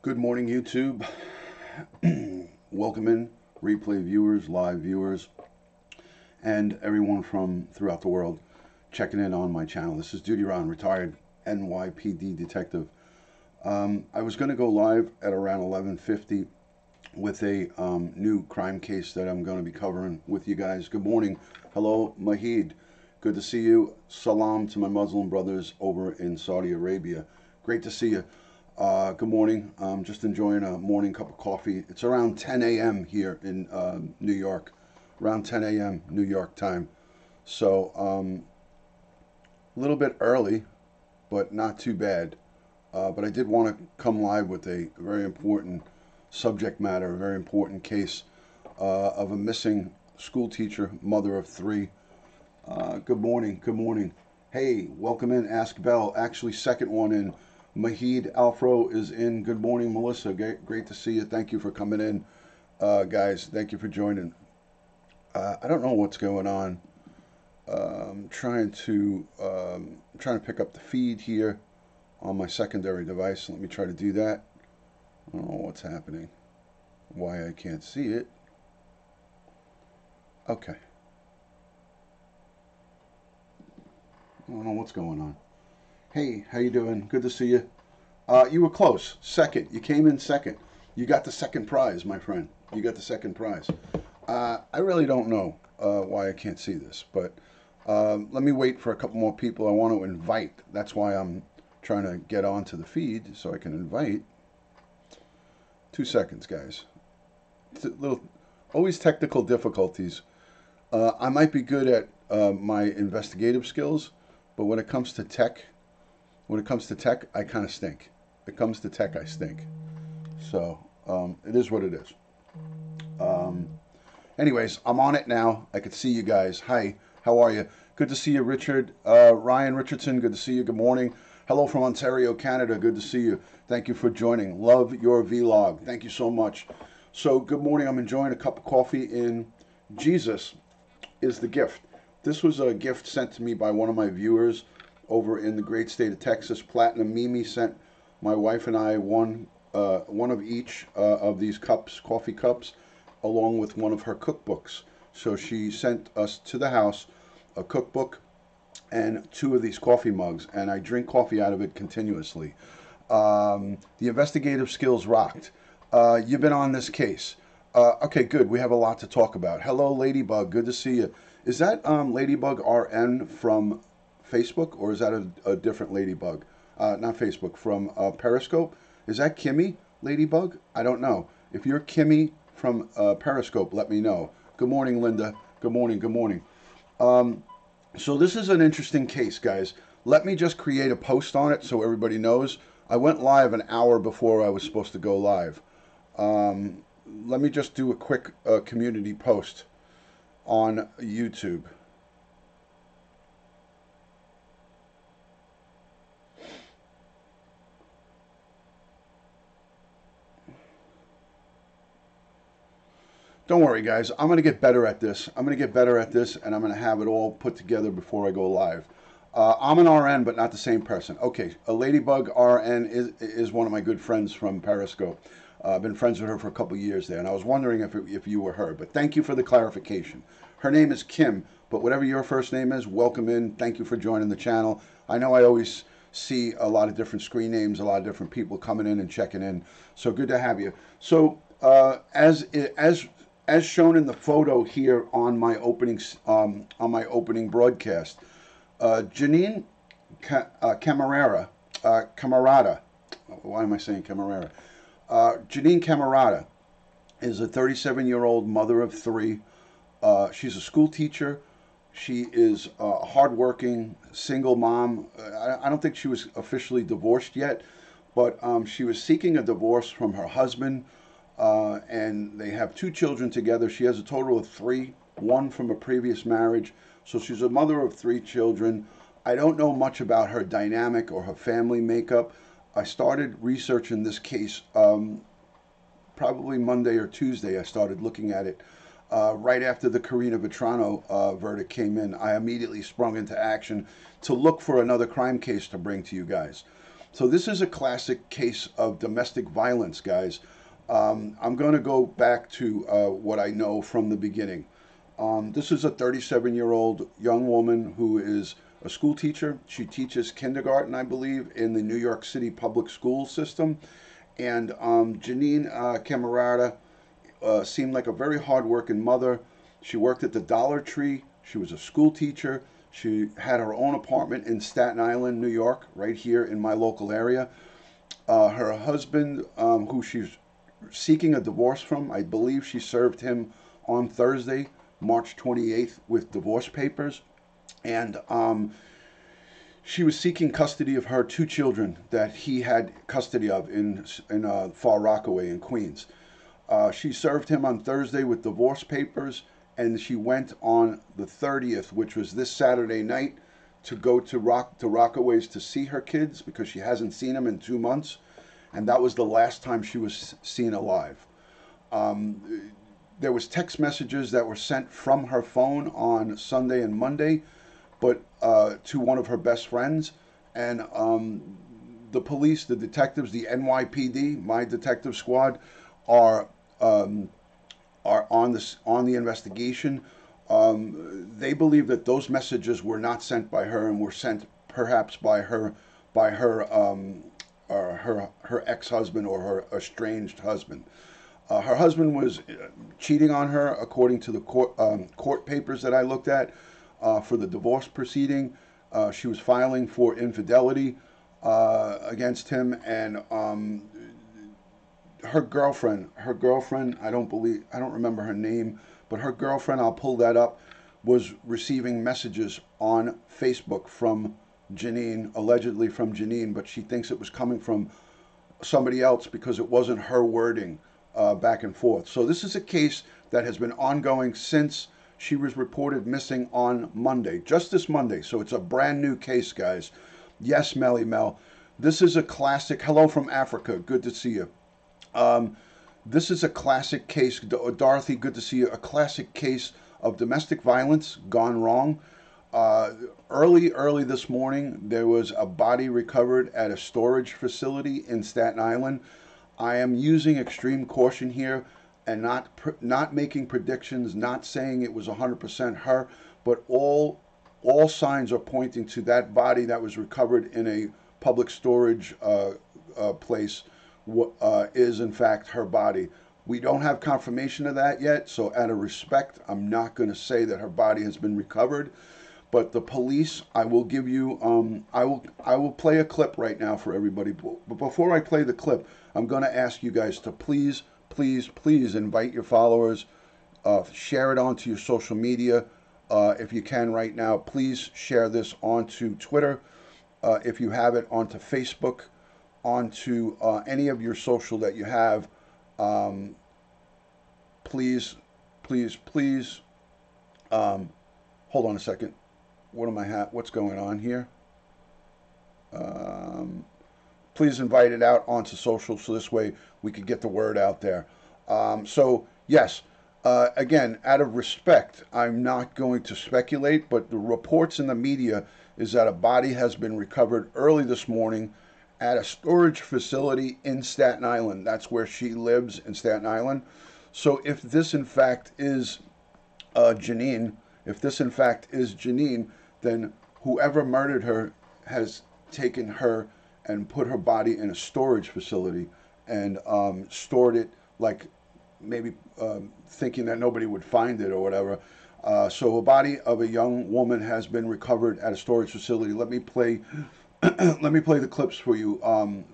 Good morning, YouTube. Welcome in, replay viewers, live viewers, and everyone from throughout the world checking in on my channel. This is Duty Ron, retired NYPD detective. I was going to go live at around 11:50 with a new crime case that I'm going to be covering with you guys. Good morning. Hello, Mahid. Good to see you. Salam to my Muslim brothers over in Saudi Arabia. Great to see you. Good morning. I'm just enjoying a morning cup of coffee. It's around 10 a.m. here in New York, around 10 a.m. New York time. So a little bit early, but not too bad. But I did want to come live with a very important subject matter, a very important case of a missing school teacher, mother of three. Good morning. Good morning. Hey, welcome in. Ask Bell. Actually, second one in. Mahid Alfro is in. Good morning, Melissa. Great to see you. Thank you for coming in, guys. Thank you for joining. I don't know what's going on. I'm trying to pick up the feed here on my secondary device. Let me try to do that. I don't know what's happening. Why I can't see it. Okay. I don't know what's going on. Hey, how you doing? Good to see you. You were close. Second. You came in second. You got the second prize, my friend. You got the second prize. I really don't know why I can't see this, but let me wait for a couple more people I want to invite. That's why I'm trying to get onto the feed so I can invite. 2 seconds, guys. It's a little, always technical difficulties. I might be good at my investigative skills, but when it comes to tech, I kind of stink. When it comes to tech, I stink. So it is what it is. Anyways, I'm on it now. I could see you guys. Hi, how are you? Good to see you, Richard. Ryan Richardson, good to see you. Good morning. Hello from Ontario, Canada. Good to see you. Thank you for joining. Love your vlog. Thank you so much. So good morning. I'm enjoying a cup of coffee in Jesus is the gift. This was a gift sent to me by one of my viewers over in the great state of Texas. Platinum Mimi sent my wife and I one of each of these cups, coffee cups, along with one of her cookbooks. So she sent us to the house a cookbook and 2 of these coffee mugs, and I drink coffee out of it continuously. The investigative skills rocked. You've been on this case. Okay, good. We have a lot to talk about. Hello, Ladybug. Good to see you. Is that Ladybug RN from Facebook, or is that a different Ladybug? Not Facebook, from Periscope. Is that Kimmy Ladybug? I don't know. If you're Kimmy from Periscope, let me know. Good morning, Linda. Good morning. Good morning. So this is an interesting case, guys. Let me just create a post on it so everybody knows. I went live an hour before I was supposed to go live. Let me just do a quick community post on YouTube. Don't worry, guys. I'm going to get better at this. I'm going to get better at this, and I'm going to have it all put together before I go live. I'm an RN, but not the same person. Okay, a Ladybug RN is one of my good friends from Periscope. I've been friends with her for a couple years there, and I was wondering if you were her. But thank you for the clarification. Her name is Kim, but whatever your first name is, welcome in. Thank you for joining the channel. I know I always see a lot of different screen names, a lot of different people coming in and checking in. So good to have you. So as shown in the photo here on my opening broadcast, Jeanine Cammarata. Why am I saying Cammarata? Jeanine Cammarata is a 37-year-old mother of 3. She's a school teacher. She is a hardworking single mom. I don't think she was officially divorced yet, but she was seeking a divorce from her husband. And they have 2 children together. She has a total of 3, 1 from a previous marriage. So she's a mother of 3 children. I don't know much about her dynamic or her family makeup. I started researching this case probably Monday or Tuesday. I started looking at it right after the Karina Vetrano verdict came in. I immediately sprung into action to look for another crime case to bring to you guys. So this is a classic case of domestic violence, guys. I'm going to go back to what I know from the beginning. This is a 37-year-old young woman who is a school teacher. She teaches kindergarten, I believe, in the New York City public school system. And Jeanine Cammarata seemed like a very hardworking mother. She worked at the Dollar Tree. She was a school teacher. She had her own apartment in Staten Island, New York, right here in my local area. Her husband, who she's seeking a divorce from, I believe she served him on Thursday, March 28th, with divorce papers. And she was seeking custody of her two children that he had custody of in Far Rockaway in Queens. She served him on Thursday with divorce papers, and she went on the 30th, which was this Saturday night, to go to Rockaway's to see her kids because she hasn't seen them in 2 months, and that was the last time she was seen alive. There was text messages that were sent from her phone on Sunday and Monday, but to one of her best friends, and the police, the detectives, the NYPD, my detective squad, are on the investigation. They believe that those messages were not sent by her and were sent perhaps by her her ex-husband or her estranged husband. Her husband was cheating on her, according to the court papers that I looked at for the divorce proceeding. She was filing for infidelity against him, and her girlfriend, I don't remember her name, but her girlfriend, I'll pull that up, was receiving messages on Facebook from Jeanine, allegedly from Jeanine, but she thinks it was coming from somebody else because it wasn't her wording back and forth. So this is a case that has been ongoing since she was reported missing on Monday, just this Monday. So it's a brand new case, guys. Yes, Melly Mel. This is a classic. Hello from Africa. Good to see you. This is a classic case. Dorothy, good to see you. A classic case of domestic violence gone wrong. Early this morning, there was a body recovered at a storage facility in Staten Island. I am using extreme caution here and not making predictions, not saying it was 100% her, but all signs are pointing to that body that was recovered in a public storage place is in fact her body. We don't have confirmation of that yet, so out of respect, I'm not going to say that her body has been recovered. But the police, I will give you, I will play a clip right now for everybody. But before I play the clip, I'm going to ask you guys to please invite your followers, share it onto your social media if you can right now. Please share this onto Twitter, if you have it, onto Facebook, onto any of your social that you have. Please, hold on a second. What's going on here? Please invite it out onto social so this way we could get the word out there. So yes, again, out of respect, I'm not going to speculate, but the reports in the media is that a body has been recovered early this morning at a storage facility in Staten Island. That's where she lives, in Staten Island. So if this in fact is Jeanine, then whoever murdered her has taken her and put her body in a storage facility and stored it, like maybe thinking that nobody would find it or whatever. So a body of a young woman has been recovered at a storage facility. Let me play the clips for you.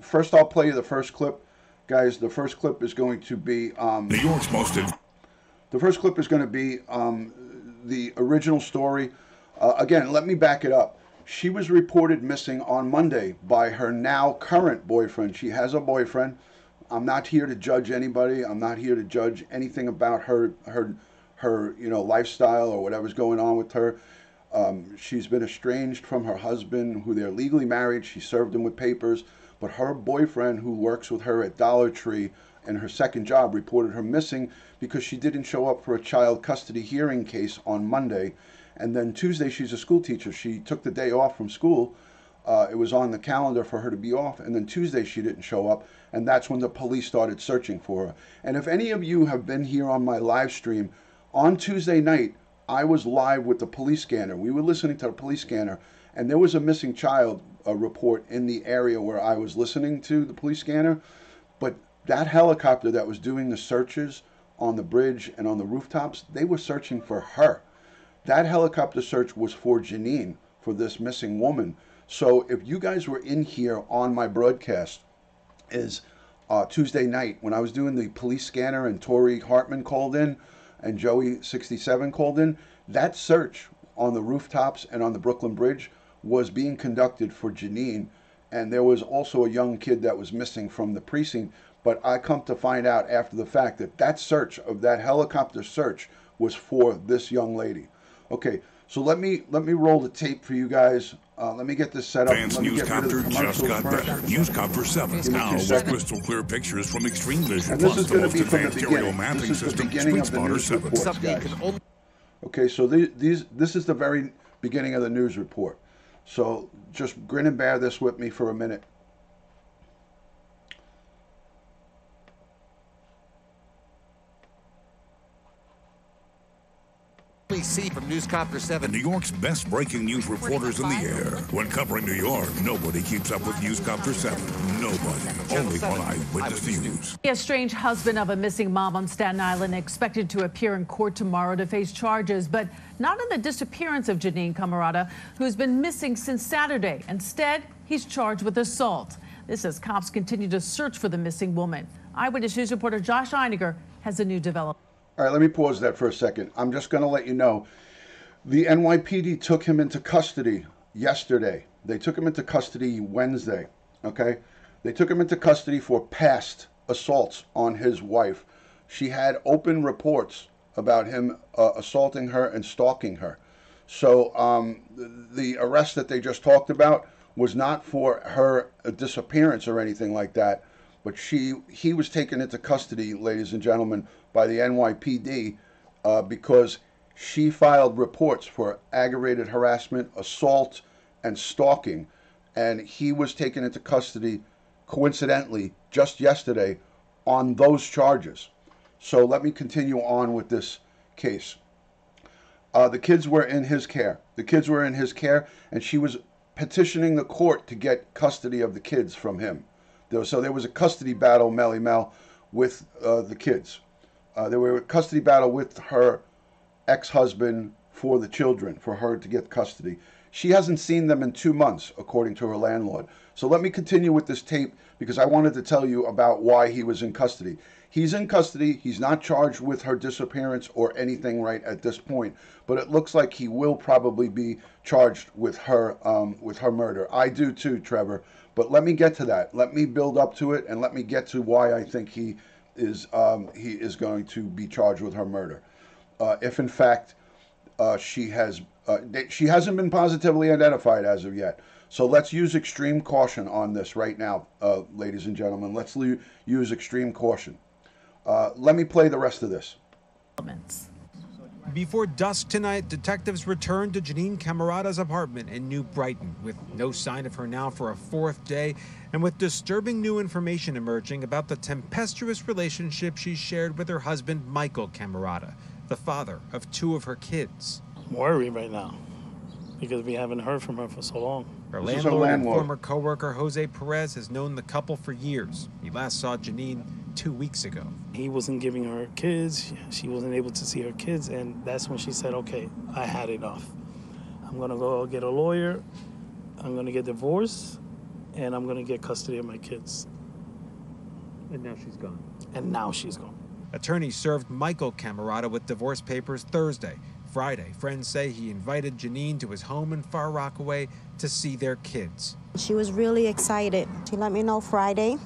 First, I'll play you the first clip. Guys, the first clip is going to be New York's most. The first clip is going to be the original story. Again, let me back it up. She was reported missing on Monday by her now current boyfriend. She has a boyfriend. I'm not here to judge anybody. I'm not here to judge anything about her lifestyle or whatever's going on with her. She's been estranged from her husband, who they're legally married. She served him with papers, but her boyfriend, who works with her at Dollar Tree and her second job, reported her missing because she didn't show up for a child custody hearing case on Monday. And then Tuesday, she's a school teacher. She took the day off from school It was on the calendar for her to be off, and then Tuesday she didn't show up, and that's when the police started searching for her. And if any of you have been here on my live stream, on Tuesday night, I was live with the police scanner. We were listening to the police scanner, and there was a missing child report in the area where I was listening to the police scanner. But that helicopter that was doing the searches on the bridge and on the rooftops, they were searching for her. That helicopter search was for Jeanine, for this missing woman. So if you guys were in here on my broadcast is Tuesday night when I was doing the police scanner and Tori Hartman called in and Joey 67 called in, that search on the rooftops and on the Brooklyn Bridge was being conducted for Jeanine. And there was also a young kid that was missing from the precinct. But I come to find out after the fact that that search of that helicopter search was for this young lady. Okay, so let me roll the tape for you guys. Let me get this set up. Advanced Newscopter just got better. Newscopter 7 now with crystal clear pictures from Extreme Vision. And this is going to be from the stereo beginning. mapping This is the system, beginning of the StreetSpotter news 7. reports, guys. Okay, so this is the very beginning of the news report. So just grin and bear this with me for a minute. We see from Newscopter 7. New York's best breaking news reporters in the air. When covering New York, nobody keeps up with Newscopter 7. Nobody. Only on Eyewitness News. A estranged husband of a missing mom on Staten Island expected to appear in court tomorrow to face charges, but not on the disappearance of Jeanine Cammarata, who's been missing since Saturday. Instead, he's charged with assault. This as cops continue to search for the missing woman. Eyewitness News reporter Josh Einiger has a new development. All right, let me pause that for a second. I'm just going to let you know, the NYPD took him into custody yesterday. They took him into custody Wednesday, okay? They took him into custody for past assaults on his wife. She had open reports about him assaulting her and stalking her. So the arrest that they just talked about was not for her disappearance or anything like that, but he was taken into custody, ladies and gentlemen, by the NYPD because she filed reports for aggravated harassment, assault, and stalking, and he was taken into custody coincidentally just yesterday on those charges. So let me continue on with this case. The kids were in his care. The kids were in his care, and she was petitioning the court to get custody of the kids from him. So there was a custody battle, Melly Mel, with the kids. There were a custody battle with her ex-husband for the children, for her to get custody. She hasn't seen them in 2 months, according to her landlord. So let me continue with this tape because I wanted to tell you about why he was in custody. He's in custody. He's not charged with her disappearance or anything right at this point, but it looks like he will probably be charged with her murder. I do too, Trevor. But let me get to that. Let me build up to it, and let me get to why I think he is going to be charged with her murder. If in fact she hasn't been positively identified as of yet. So let's use extreme caution on this right now, ladies and gentlemen. Let's use extreme caution. Let me play the rest of this. Before dusk tonight, detectives returned to Jeanine Cammarata's apartment in New Brighton with no sign of her now for a fourth day and with disturbing new information emerging about the tempestuous relationship she shared with her husband, Michael Cammarata, the father of 2 of her kids. I'm worried right now because we haven't heard from her for so long. Her landlord and former co-worker Jose Perez has known the couple for years. He last saw Jeanine 2 weeks ago. He wasn't giving her kids. She wasn't able to see her kids, and that's when she said, okay, I had enough. I'm going to go get a lawyer. I'm going to get divorced, and I'm going to get custody of my kids. And now she's gone. And now she's gone. Attorneys served Michael Cammarata with divorce papers Thursday. Friday, friends say he invited Jeanine to his home in Far Rockaway to see their kids. She was really excited. She let me know Friday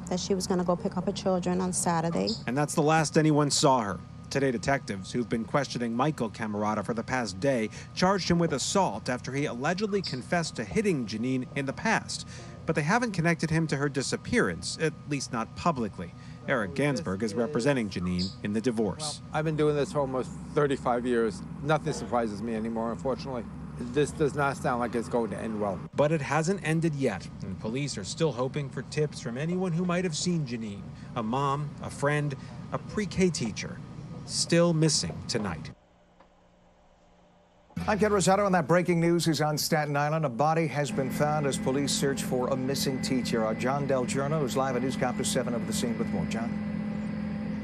that she was going to go pick up her children on Saturday. And that's the last anyone saw her. Today, detectives who've been questioning Michael Cammarata for the past day charged him with assault after he allegedly confessed to hitting Jeanine in the past. But they haven't connected him to her disappearance, at least not publicly. Eric Gansberg is representing Jeanine in the divorce. I've been doing this for almost 35 years. Nothing surprises me anymore, unfortunately. this does not sound like it's going to end well. But it hasn't ended yet, and police are still hoping for tips from anyone who might have seen Jeanine, a mom, a friend, a pre-K teacher, still missing tonight. I'm Ken Rosato, and that breaking news is on Staten Island. A body has been found as police search for a missing teacher. Our John Del Giorno is live at Newscopter 7 over the scene with more. John?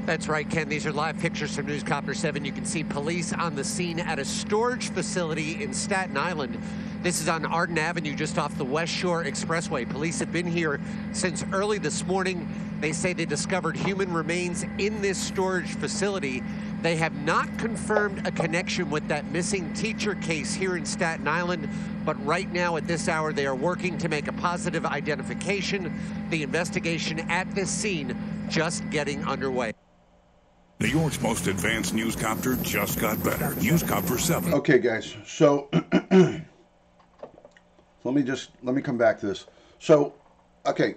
That's right, Ken. These are live pictures from Newscopter 7. You can see police on the scene at a storage facility in Staten Island. This is on Arden Avenue, just off the West Shore Expressway. Police have been here since early this morning. They say they discovered human remains in this storage facility. They have not confirmed a connection with that missing teacher case here in Staten Island, but right now at this hour they are working to make a positive identification. The investigation at this scene just getting underway. New York's most advanced newscopter just got better. Newscopter 7. Okay, guys. So let me come back to this. So, okay,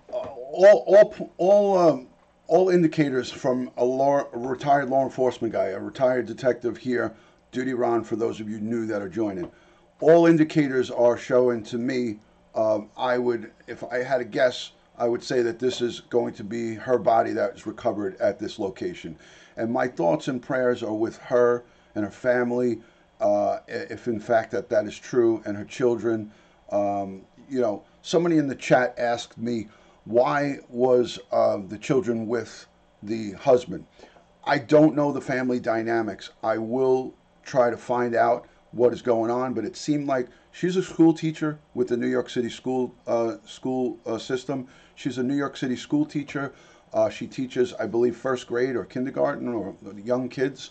all indicators from a retired law enforcement guy, a retired detective here, Duty Ron, for those of you new that are joining, all indicators are showing to me. I would, if I had a guess, I would say that this is going to be her body that is recovered at this location. And my thoughts and prayers are with her and her family, if in fact that is true, and her children. You know, somebody in the chat asked me, why was the children with the husband? I don't know the family dynamics. I will try to find out what is going on, but it seemed like she's a school teacher with the New York City school system. She's a New York City school teacher. She teaches, I believe, first grade or kindergarten or young kids.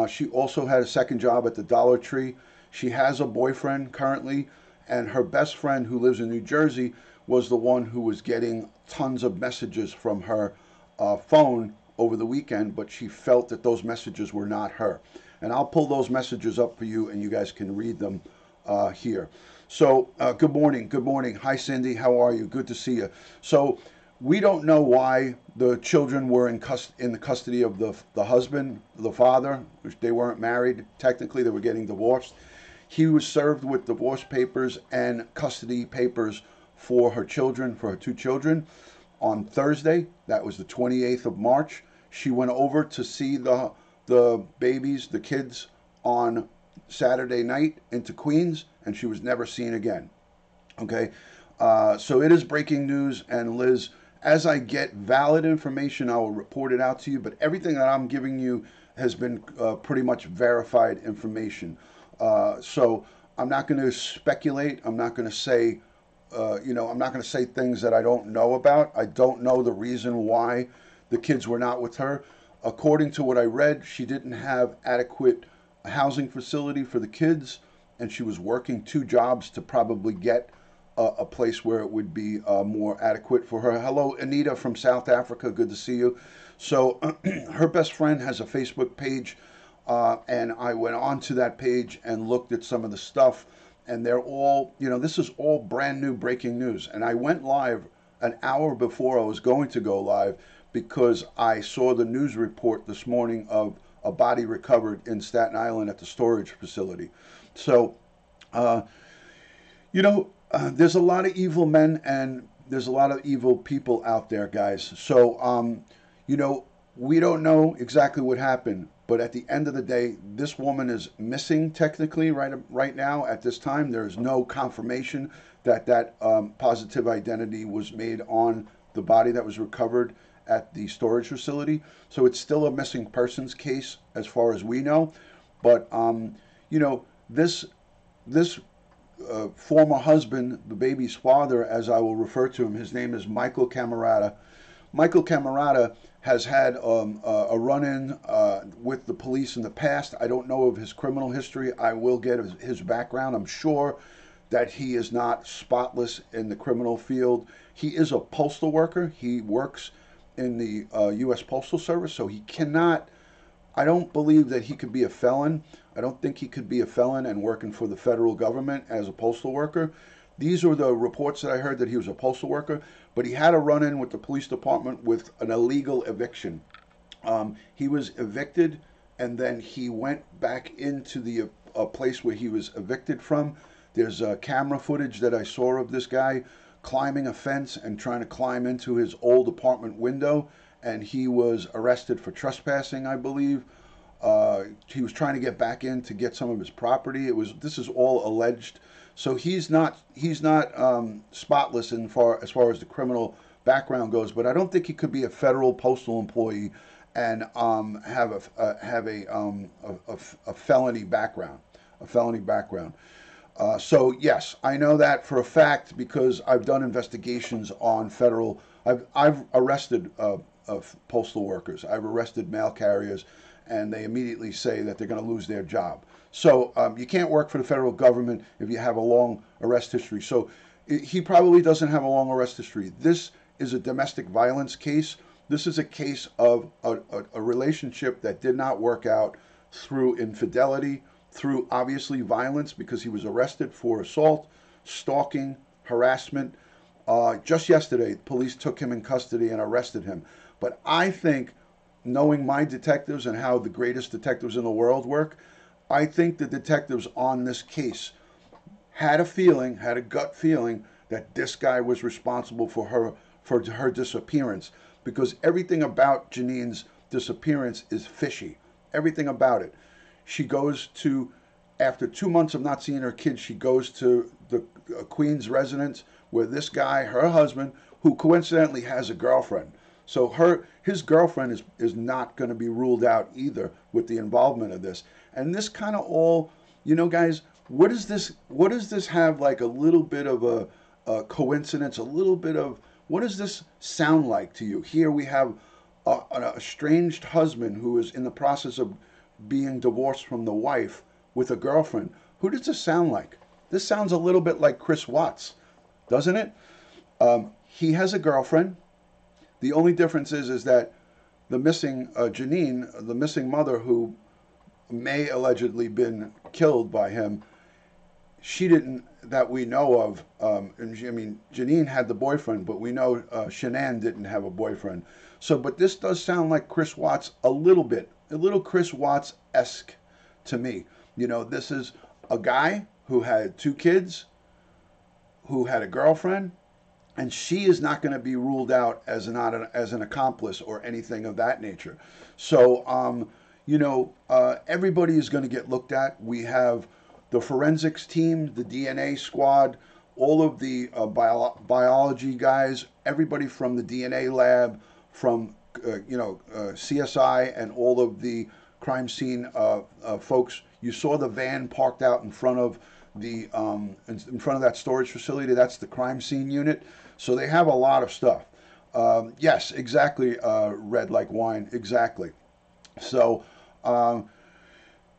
She also had a second job at the Dollar Tree. She has a boyfriend currently, and her best friend, who lives in New Jersey, was the one who was getting tons of messages from her phone over the weekend, but she felt that those messages were not her. And I'll pull those messages up for you, and you guys can read them here. So, good morning. Good morning. Hi, Cindy. How are you? Good to see you. So, we don't know why the children were in the custody of the husband, the father, which they weren't married. Technically, they were getting divorced. He was served with divorce papers and custody papers for her children, for her two children. On Thursday, that was the 28th of March, she went over to see the babies, the kids, on Saturday night into Queens, and she was never seen again. Okay, so it is breaking news, and Liz, as I get valid information, I will report it out to you, but everything that I'm giving you has been pretty much verified information. So I'm not going to speculate. I'm not going to say, I'm not going to say things that I don't know about. I don't know the reason why the kids were not with her. According to what I read, she didn't have adequate housing facility for the kids, and she was working two jobs to probably get a place where it would be more adequate for her. Hello, Anita from South Africa. Good to see you. So her best friend has a Facebook page, and I went onto that page and looked at some of the stuff, and they're all, this is all brand new breaking news. And I went live an hour before I was going to go live because I saw the news report this morning of a body recovered in Staten Island at the storage facility. So, there's a lot of evil men and there's a lot of evil people out there, guys. So, we don't know exactly what happened, but at the end of the day, this woman is missing technically right now. At this time, there is no confirmation that positive identity was made on the body that was recovered at the storage facility. So it's still a missing persons case as far as we know. But, this former husband, the baby's father, as I will refer to him, his name is Michael Cammarata. Michael Cammarata has had a run-in with the police in the past. I don't know of his criminal history. I will get his background. I'm sure that he is not spotless in the criminal field. He is a postal worker. He works in the U.S. Postal Service, so he cannot, I don't believe that he could be a felon. I don't think he could be a felon and working for the federal government as a postal worker. These are the reports that I heard, that he was a postal worker, but he had a run-in with the police department with an illegal eviction. He was evicted, and then he went back into the a place where he was evicted from. There's camera footage that I saw of this guy climbing a fence and trying to climb into his old apartment window, and he was arrested for trespassing, I believe. He was trying to get back in to get some of his property. This is all alleged, so he's not spotless as far as the criminal background goes. But I don't think he could be a federal postal employee and have a felony background, So yes, I know that for a fact because I've done investigations on federal. I've arrested postal workers. I've arrested mail carriers, and they immediately say that they're going to lose their job. So you can't work for the federal government if you have a long arrest history. So he probably doesn't have a long arrest history. This is a domestic violence case. This is a case of a relationship that did not work out through infidelity, through obviously violence, because he was arrested for assault, stalking, harassment. Just yesterday, police took him in custody and arrested him. But I think, knowing my detectives and how the greatest detectives in the world work, I think the detectives on this case had a gut feeling that this guy was responsible for her disappearance, because everything about Jeanine's disappearance is fishy. Everything about it. She goes to, after 2 months of not seeing her kids, she goes to the Queens residence where this guy, her husband, who coincidentally has a girlfriend. So his girlfriend is not going to be ruled out either with the involvement of this. And this kind of all, guys, what does this have like a little bit of a coincidence, a little bit of, what does this sound like to you? Here we have an estranged husband who is in the process of being divorced from the wife with a girlfriend. Who does this sound like? This sounds a little bit like Chris Watts, doesn't it? He has a girlfriend. The only difference is that the missing Jeanine, the missing mother who may allegedly been killed by him, she didn't, that we know of. Jeanine had the boyfriend, but we know Shanann didn't have a boyfriend. So, but this does sound like Chris Watts a little bit, a little Chris Watts-esque to me. This is a guy who had 2 kids, who had a girlfriend, and she is not going to be ruled out as an accomplice or anything of that nature. So, everybody is going to get looked at. We have the forensics team, the DNA squad, all of the biology guys, everybody from the DNA lab, from CSI, and all of the crime scene folks. You saw the van parked out in front of that storage facility. That's the crime scene unit. So they have a lot of stuff. Yes, exactly. Red like wine. Exactly. So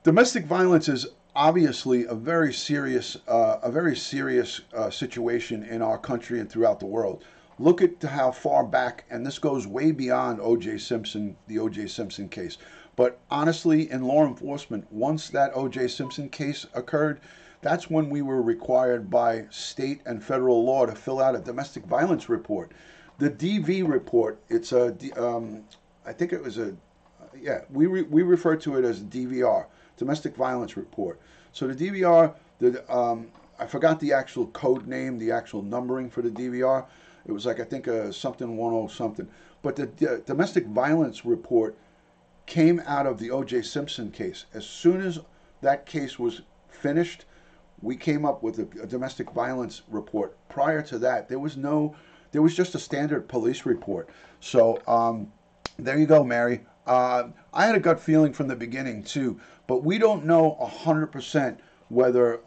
domestic violence is obviously a very serious situation in our country and throughout the world. Look at how far back, and this goes way beyond O.J. Simpson, the O.J. Simpson case. But honestly, in law enforcement, once that O.J. Simpson case occurred, that's when we were required by state and federal law to fill out a domestic violence report. The DV report, it's I think it was we refer to it as DVR, domestic violence report. So the DVR, I forgot the actual code name, the actual numbering for the DVR. It was like, I think, something 10 something. But the domestic violence report came out of the O.J. Simpson case. As soon as that case was finished, we came up with a domestic violence report. Prior to that, there was just a standard police report. So there you go, Mary. I had a gut feeling from the beginning too, but we don't know 100% whether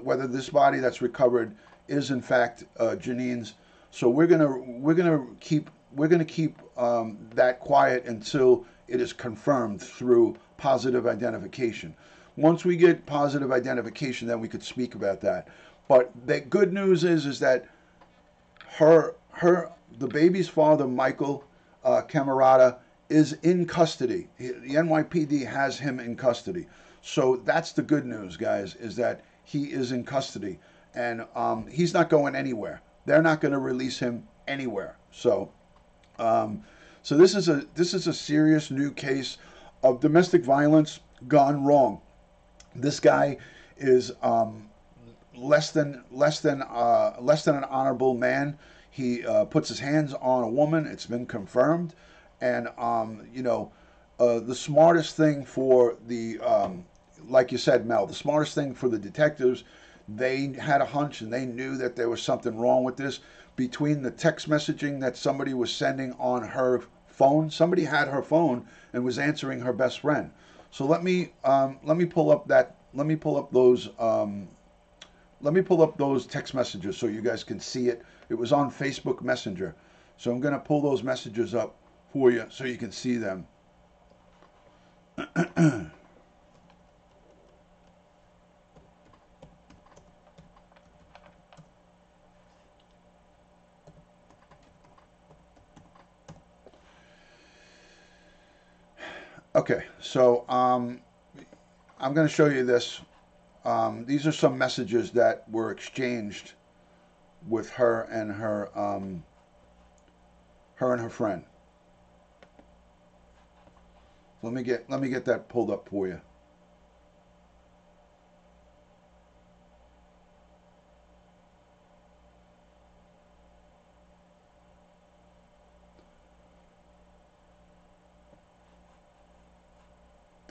whether this body that's recovered is in fact Jeanine's. So we're gonna keep that quiet until it is confirmed through positive identification. Once we get positive identification, then we could speak about that. But the good news is that the baby's father, Michael Cammarata, is in custody. The NYPD has him in custody. So that's the good news, guys, is that he is in custody, and he's not going anywhere. They're not going to release him anywhere. So, so this is a serious new case of domestic violence gone wrong. This guy is less than an honorable man. He puts his hands on a woman. It's been confirmed, and the smartest thing for the like you said, Mel, the smartest thing for the detectives, they had a hunch and they knew that there was something wrong with this. Between the text messaging that somebody was sending on her phone, somebody had her phone and was answering her best friend. So let me pull up those text messages so you guys can see it. It was on Facebook Messenger. So I'm going to pull those messages up for you so you can see them. Okay, so I'm going to show you this. These are some messages that were exchanged with her and her friend. Let me get that pulled up for you.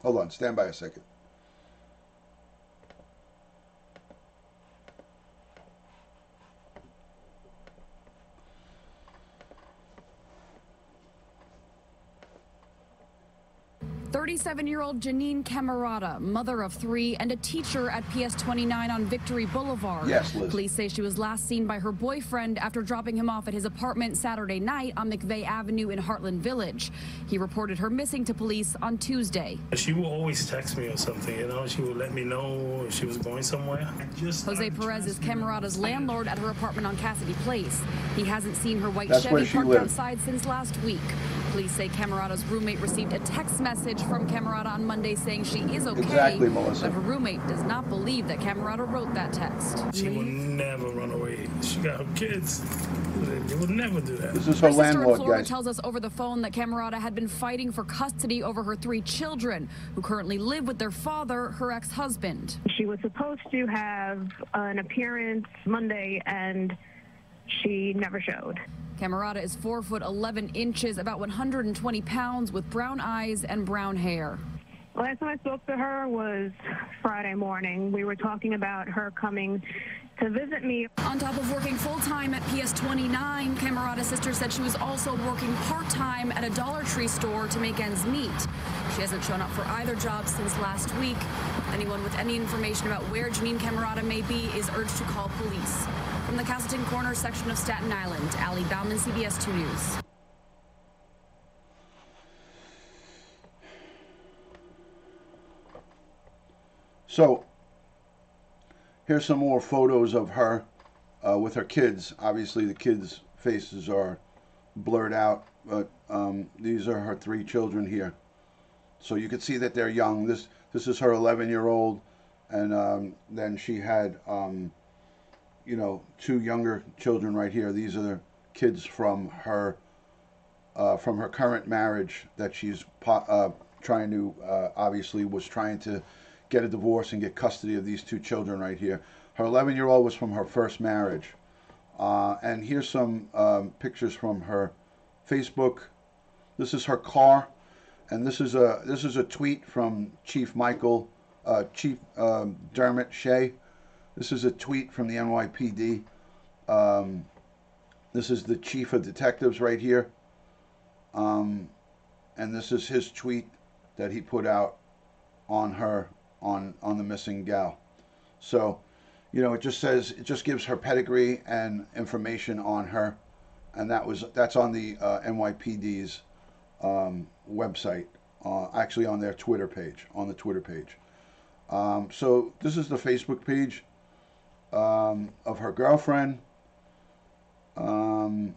Hold on, stand by a second. Thirty-seven-year-old Jeanine Cammarata, mother of 3 and a teacher at PS 29 on Victory Boulevard. Yes, Liz. Police say she was last seen by her boyfriend after dropping him off at his apartment Saturday night on McVeigh Avenue in Heartland Village. He reported her missing to police on Tuesday. She would always text me or something, you know. She would let me know if she was going somewhere. Jose Perez is Cammarata's landlord at her apartment on Cassidy Place. He hasn't seen her white That's where Chevy she parked lived. outside since last week. Police say Cammarata's roommate received a text message from Cammarata on Monday saying she is okay. Exactly, Melissa. But her roommate does not believe that Cammarata wrote that text. She would never run away. She got her kids. They would never do that. This is her Her sister in landlord, Florida guys. tells us over the phone that Cammarata had been fighting for custody over her 3 children, who currently live with their father, her ex-husband. She was supposed to have an appearance Monday, and she never showed. Cammarata is 4 foot 11 inches, about 120 pounds, with brown eyes and brown hair. Last time I spoke to her was Friday morning. We were talking about her coming to visit me. On top of working full-time at PS 29, Cammarata's sister said she was also working part-time at a Dollar Tree store to make ends meet. She hasn't shown up for either job since last week. Anyone with any information about where Jeanine Cammarata may be is urged to call police. From the Castleton Corner section of Staten Island, Allie Bauman, CBS 2 News. So, here's some more photos of her with her kids. Obviously, the kids' faces are blurred out, but these are her 3 children here. So you can see that they're young. This is her 11-year-old, and then she had 2 younger children right here. These are the kids from her current marriage that she's trying to was trying to get a divorce and get custody of these 2 children right here. Her 11-year-old was from her first marriage, and here's some pictures from her Facebook. This is her car, and this is a tweet from Chief Dermot Shea. This is a tweet from the NYPD. This is the chief of detectives right here. And this is his tweet that he put out on her, on the missing gal. So, it just gives her pedigree and information on her. And that's on the NYPD's website, actually on their Twitter page, so this is the Facebook page of her girlfriend, and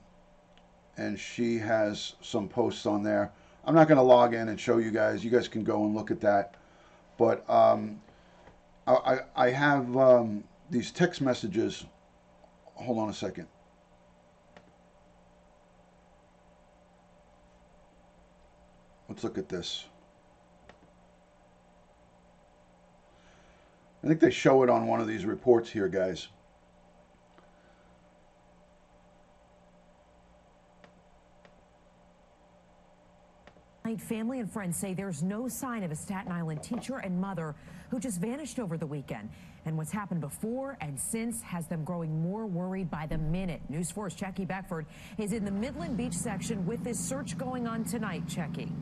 she has some posts on there. I'm not going to log in and show you guys. You guys can go and look at that. But I have these text messages. Hold on a second. Let's look at this. I think they show it on one of these reports here, guys. Family and friends say there's no sign of a Staten Island teacher and mother who just vanished over the weekend. And what's happened before and since has them growing more worried by the minute. News 4's Jackie Beckford is in the Midland Beach section with this search going on tonight. Jackie.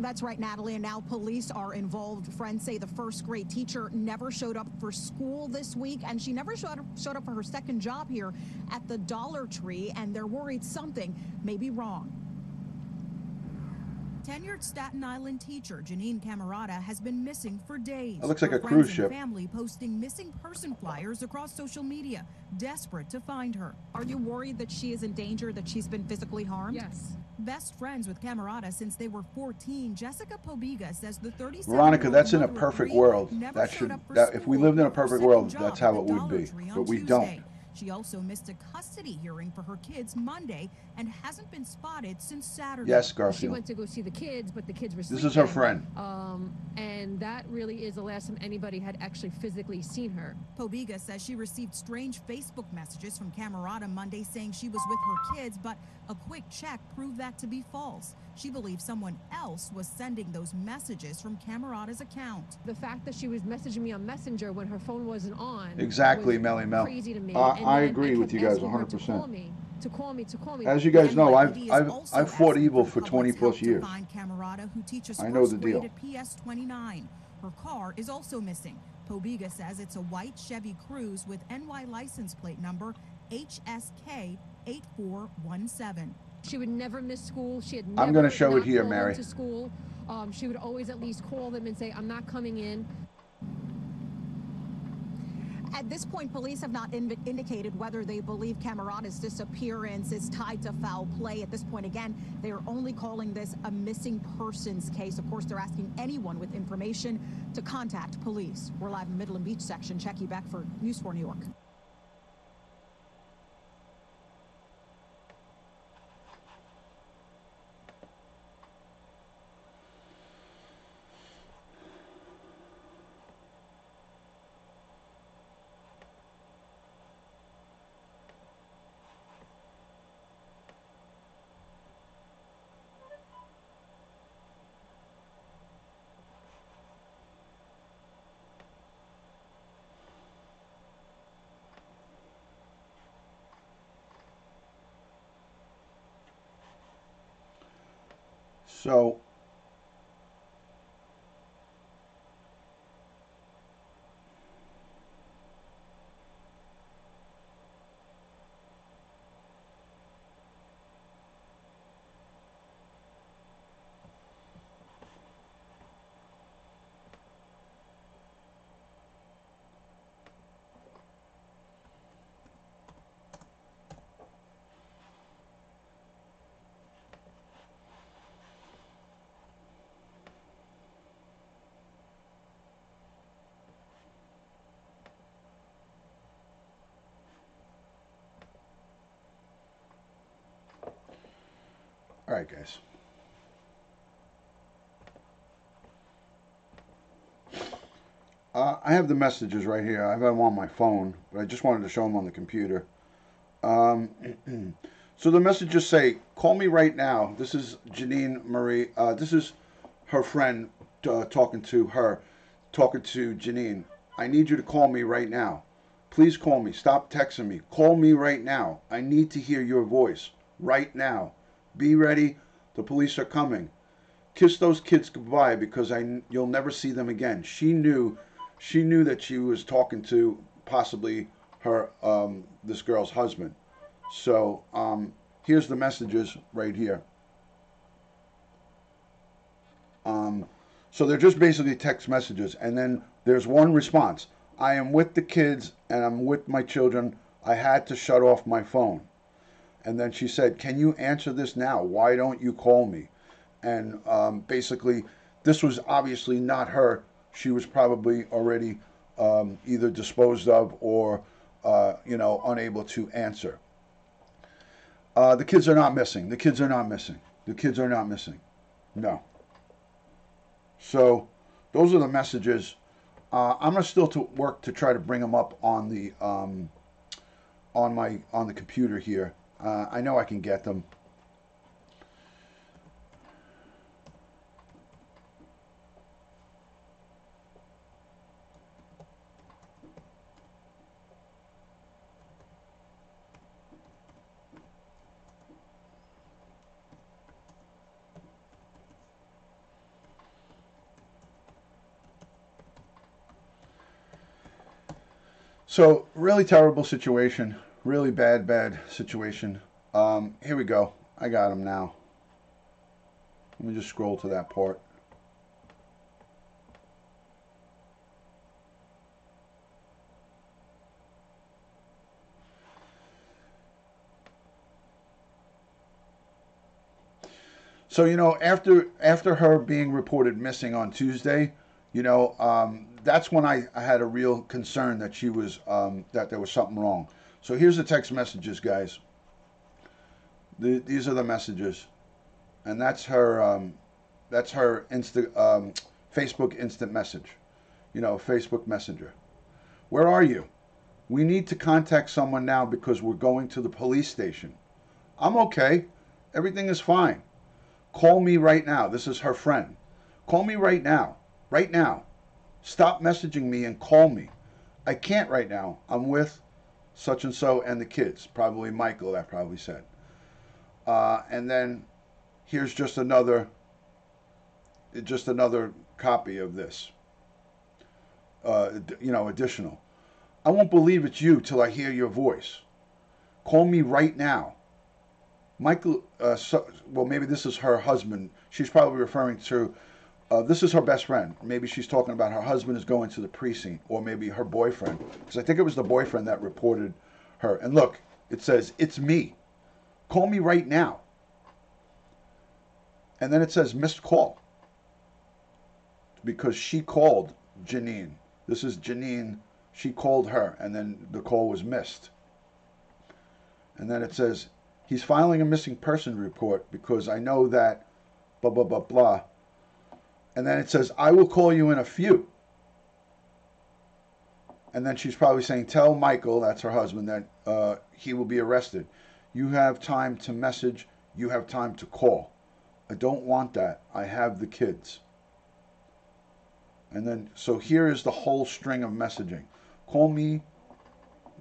That's right, Natalie, and now police are involved. Friends say the first grade teacher never showed up for school this week, and she never showed up for her second job here at the Dollar Tree, and they're worried something may be wrong. Tenured Staten Island teacher Jeanine Cammarata has been missing for days. It looks like Her a cruise ship. Family posting missing person flyers across social media, desperate to find her. Are you worried that she is in danger, that she's been physically harmed? Yes. Best friends with Cammarata since they were 14, Jessica Pobiga says the 37-year-old Veronica, that's in a mother perfect agreed world. never That showed should, up for that, if we school lived in a for her perfect second world, job that's at how the it would Dollar be. Tree on But we Tuesday. don't. She also missed a custody hearing for her kids Monday and hasn't been spotted since Saturday. Yes, She Garfield. went to go see the kids, but the kids were This is her sleeping. friend. And that really is the last time anybody had actually physically seen her. Pobiga says she received strange Facebook messages from Cammarata Monday saying she was with her kids, but a quick check proved that to be false. She believes someone else was sending those messages from Cammarata's account. The fact that she was messaging me on Messenger when her phone wasn't on Exactly, was Melly Mel. crazy to me. I then agree with kept you guys asking her 100%. To call me. As you guys know, NYPD is I've also fought asking evil the for public's 20 plus help to years. find Cammarata, who teaches I know first the grade deal. at PS 29. Her car is also missing. Pobiga says it's a white Chevy Cruze with NY license plate number HSK 8417. She would never miss school. She had I'm never gonna show it not here, called Mary. into school. She would always at least call them and say, I'm not coming in. At this point, police have not indicated whether they believe Cammarata's disappearance is tied to foul play. At this point, again, they are only calling this a missing persons case. Of course, they're asking anyone with information to contact police. We're live in Midland Beach section. Jackie Beckford, News 4 New York. So, all right, guys. I have the messages right here. I have them on my phone, but I just wanted to show them on the computer. So the messages say, call me right now. This is Jeanine Marie. This is her friend talking to Jeanine. I need you to call me right now. Please call me. Stop texting me. Call me right now. I need to hear your voice right now. Be ready. The police are coming. Kiss those kids goodbye because you'll never see them again. She knew that she was talking to possibly her this girl's husband. So here's the messages right here. So they're just basically text messages, and then there's one response. I am with the kids and I'm with my children. I had to shut off my phone. And then she said, can you answer this now? Why don't you call me? And basically, this was obviously not her. She was probably already either disposed of or, unable to answer. The kids are not missing. The kids are not missing. The kids are not missing. No. So those are the messages. I'm gonna still to work to try to bring them up on the on the computer here. I know I can get them. So really terrible situation, really bad situation. Here we go. I got them now. Let me just scroll to that part. So, you know, after her being reported missing on Tuesday, you know, that's when I had a real concern that she was that there was something wrong. So here's the text messages, guys. These are the messages, and that's her Facebook instant message, you know, Facebook Messenger. Where are you? We need to contact someone now because we're going to the police station. I'm okay. Everything is fine. Call me right now. This is her friend. Call me right now. Right now. Stop messaging me and call me. I can't right now. I'm with such and so and the kids. Probably Michael, that probably said. And then here's just another copy of this. You know, additional. I won't believe it's you till I hear your voice. Call me right now. Michael, well, maybe this is her husband. She's probably referring to, this is her best friend. Maybe she's talking about her husband is going to the precinct, or maybe her boyfriend. Because I think it was the boyfriend that reported her. And look, it says, it's me. Call me right now. And then it says missed call. Because she called Jeanine. This is Jeanine. She called her, and then the call was missed. And then it says, he's filing a missing person report because I know that blah, blah, blah, blah. And then it says, I will call you in a few. And then she's probably saying, tell Michael, that's her husband, that he will be arrested. You have time to message. You have time to call. I don't want that. I have the kids. And then, so here is the whole string of messaging. Call me.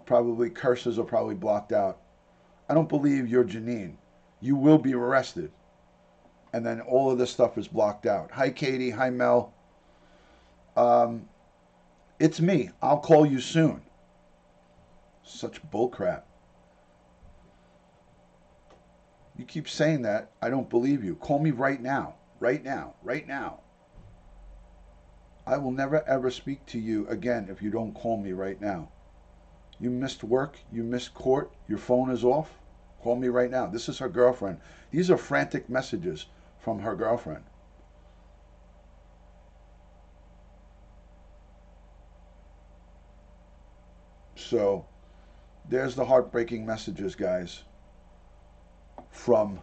Probably curses are probably blocked out. I don't believe you're Jeanine. You will be arrested. And then all of this stuff is blocked out. Hi, Katie. Hi, Mel. It's me. I'll call you soon. Such bullcrap. You keep saying that. I don't believe you. Call me right now. Right now. Right now. I will never ever speak to you again if you don't call me right now. You missed work. You missed court. Your phone is off. Call me right now. This is her girlfriend. These are frantic messages from her girlfriend. So, there's the heartbreaking messages, guys. From...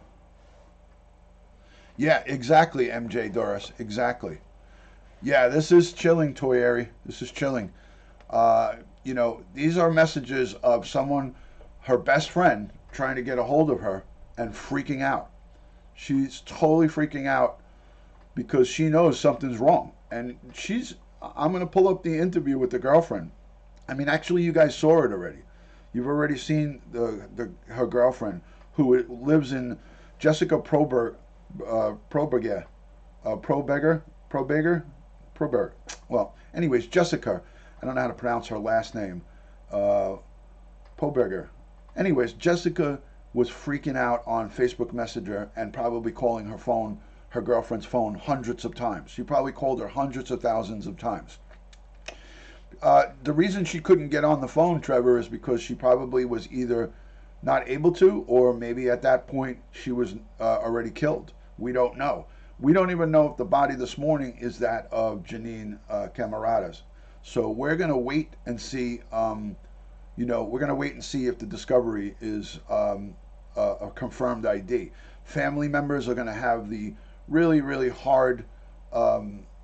Yeah, exactly, MJ Doris. Exactly. Yeah, this is chilling, Toyeri. This is chilling. You know, these are messages of someone, her best friend, trying to get a hold of her and freaking out. She's totally freaking out because she knows something's wrong. And I'm going to pull up the interview with the girlfriend. I mean, actually, you guys saw it already. You've already seen her girlfriend, who lives in Jessica Proberg. Well, anyways, Jessica, I don't know how to pronounce her last name, Proberger. Anyways, Jessica was freaking out on Facebook Messenger and probably calling her girlfriend's phone hundreds of times. She probably called her hundreds of thousands of times. The reason she couldn't get on the phone, Trevor, is because she probably was either not able to, or maybe at that point she was already killed. We don't know. We don't even know if the body this morning is that of Jeanine Cammarata's. So we're going to wait and see, we're going to wait and see if the discovery is a confirmed ID. Family members are going to have the really, really hard,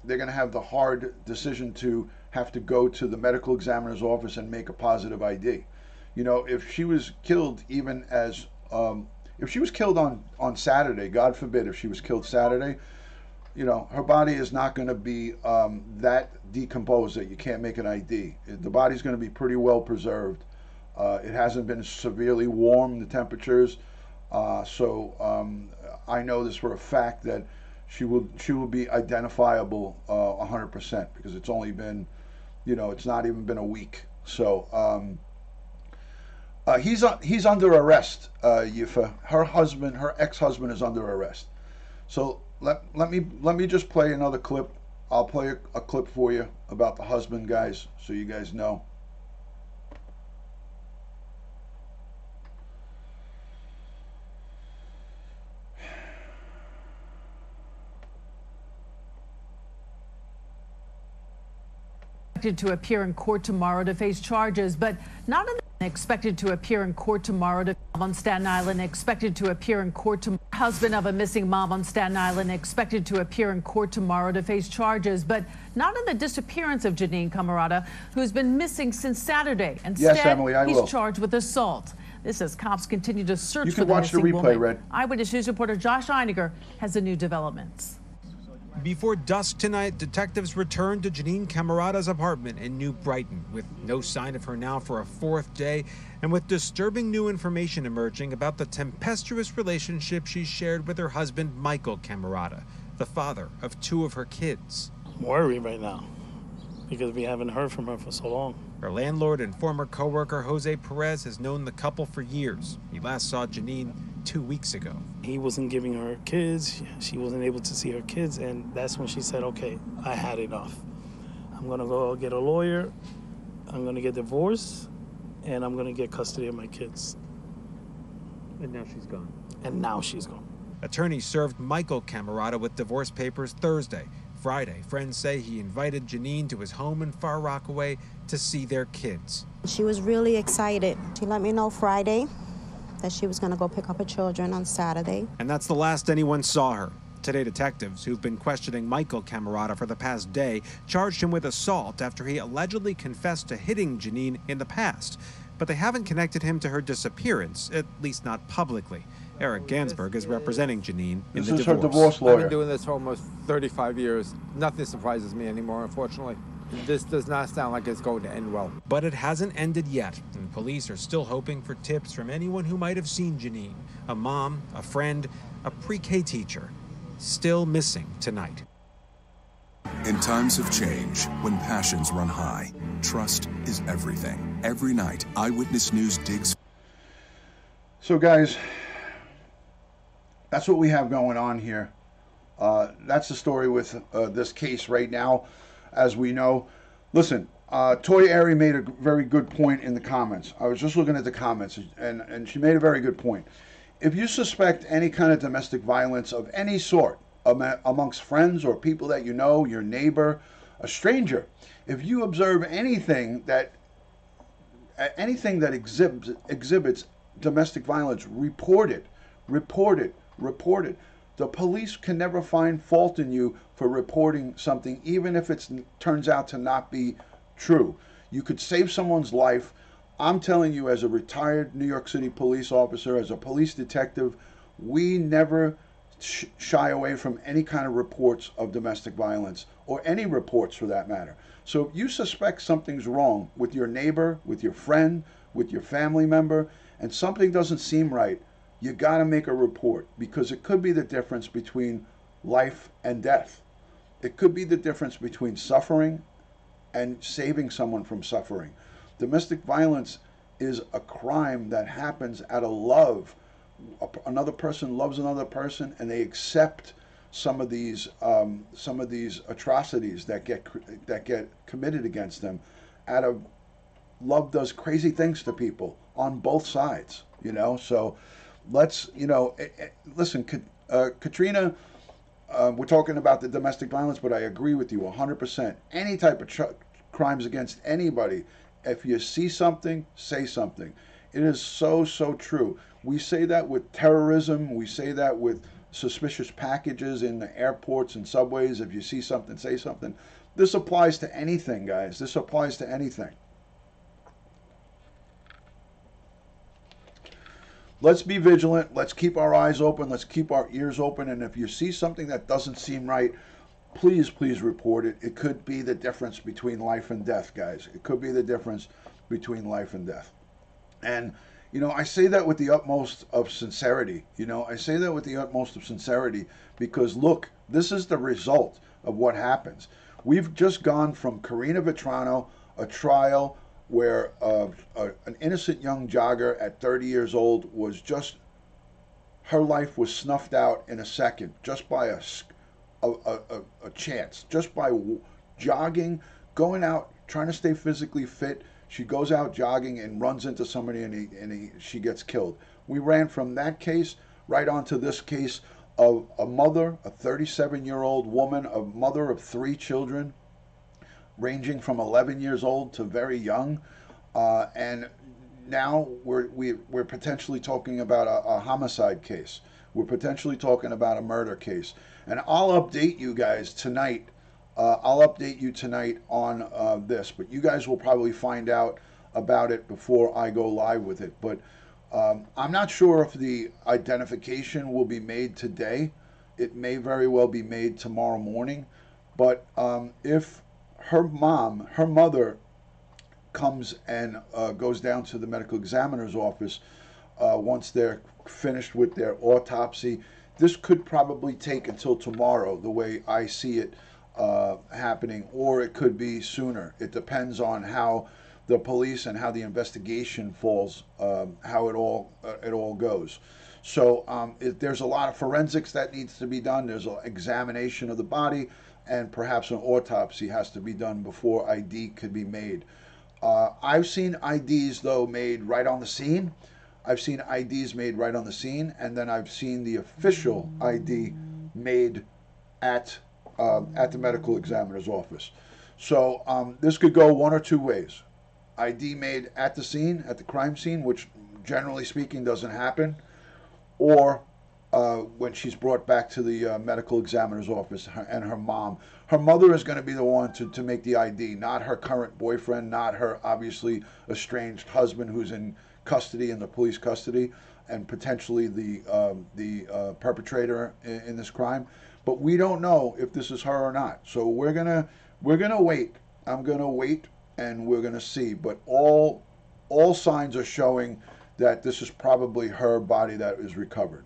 they're going to have the hard decision to have to go to the medical examiner's office and make a positive ID. You know, if she was killed even as, if she was killed on Saturday, God forbid, if she was killed Saturday, you know, her body is not going to be that decomposed that you can't make an ID. The body's going to be pretty well preserved. It hasn't been severely warm, the temperatures. So I know this for a fact that she will be identifiable 100% because it's only been, you know, it's not even been a week. So he's under arrest, Yifa. Her ex-husband is under arrest. So let me just play another clip. I'll play a clip for you about the husband, guys, so you guys know. To appear in court tomorrow to face charges, but not in the expected to appear in court tomorrow on Staten Island, expected to appear in court tomorrow. Husband of a missing mom on Staten Island expected to appear in court tomorrow to face charges, but not in the disappearance of Jeanine Cammarata, who's been missing since Saturday. Instead, yes, Emily, I he's will. charged with assault. This as cops continue to search for the watch the missing replay, woman. Red. Eyewitness News reporter Josh Einiger has the new developments. Before dusk tonight, detectives returned to Jeanine Cammarata's apartment in New Brighton with no sign of her now for a fourth day and with disturbing new information emerging about the tempestuous relationship she shared with her husband, Michael Cammarata, the father of two of her kids. I'm worried right now because we haven't heard from her for so long. Her landlord and former co-worker Jose Perez has known the couple for years. He last saw Jeanine 2 weeks ago. He wasn't giving her kids. She wasn't able to see her kids, and that's when she said, okay, I had enough. I'm gonna go get a lawyer, I'm gonna get divorced, and I'm gonna get custody of my kids. And now she's gone. And now she's gone. Attorneys served Michael Cammarata with divorce papers Thursday. Friday, friends say he invited Jeanine to his home in Far Rockaway to see their kids. She was really excited. She let me know Friday that she was going to go pick up her children on Saturday. And that's the last anyone saw her. Today, detectives who've been questioning Michael Cammarata for the past day charged him with assault after he allegedly confessed to hitting Jeanine in the past. But they haven't connected him to her disappearance, at least not publicly. Eric Gansberg is representing Jeanine in the divorce. This is her divorce lawyer. I've been doing this for almost 35 years. Nothing surprises me anymore, unfortunately. This does not sound like it's going to end well. But it hasn't ended yet, and police are still hoping for tips from anyone who might have seen Jeanine, a mom, a friend, a pre-K teacher, still missing tonight. In times of change, when passions run high, trust is everything. Every night, Eyewitness News digs. So guys, that's what we have going on here. That's the story with this case right now, as we know. Listen, Toya Airy made a very good point in the comments. I was just looking at the comments, and she made a very good point. If you suspect any kind of domestic violence of any sort amongst friends or people that you know, your neighbor, a stranger, if you observe anything that exhibits domestic violence, report it. The police can never find fault in you for reporting something, even if it turns out to not be true. You could save someone's life. I'm telling you, as a retired New York City police officer, as a police detective, we never shy away from any kind of reports of domestic violence, or any reports for that matter. So if you suspect something's wrong with your neighbor, with your friend, with your family member, and something doesn't seem right, you got to make a report, because it could be the difference between life and death. It could be the difference between suffering and saving someone from suffering. Domestic violence is a crime that happens out of love. Another person loves another person, and they accept some of these atrocities that get committed against them out of love. Does crazy things to people on both sides, you know. So let's, you know, listen, Katrina, we're talking about the domestic violence, but I agree with you 100%. Any type of crimes against anybody, if you see something, say something. It is so true. We say that with terrorism. We say that with suspicious packages in the airports and subways. If you see something, say something. This applies to anything, guys. This applies to anything. Let's be vigilant. Let's keep our eyes open. Let's keep our ears open. And if you see something that doesn't seem right, please, please report it. It could be the difference between life and death, guys. It could be the difference between life and death. And, you know, I say that with the utmost of sincerity. You know, I say that with the utmost of sincerity because, look, this is the result of what happens. We've just gone from Karina Vetrano, a trial where an innocent young jogger at 30 years old was just, her life was snuffed out in a second just by a chance, just by jogging, going out, trying to stay physically fit. She goes out jogging and runs into somebody and she gets killed. We ran from that case right onto this case of a mother, a 37-year-old woman, a mother of 3 children, ranging from 11 years old to very young, and now we're potentially talking about a homicide case. We're potentially talking about a murder case, and I'll update you guys tonight. I'll update you tonight on this, but you guys will probably find out about it before I go live with it. But I'm not sure if the identification will be made today. It may very well be made tomorrow morning. But if her mother comes and goes down to the medical examiner's office once they're finished with their autopsy, this could probably take until tomorrow, the way I see it happening, or it could be sooner. It depends on how the police and how the investigation falls, how it all goes. So there's a lot of forensics that needs to be done. There's an examination of the body, and perhaps an autopsy has to be done before ID could be made. I've seen IDs, though, made right on the scene. I've seen IDs made right on the scene, and then I've seen the official ID made at the medical examiner's office. So this could go one or two ways. ID made at the scene, at the crime scene, which generally speaking doesn't happen, or when she's brought back to the medical examiner's office and her mom. Her mother is going to be the one to make the ID, not her current boyfriend, not her obviously estranged husband who's in custody, in the police custody, and potentially the perpetrator in this crime. But we don't know if this is her or not. So we're gonna wait. I'm gonna wait, and we're gonna see. But all signs are showing that this is probably her body that is recovered.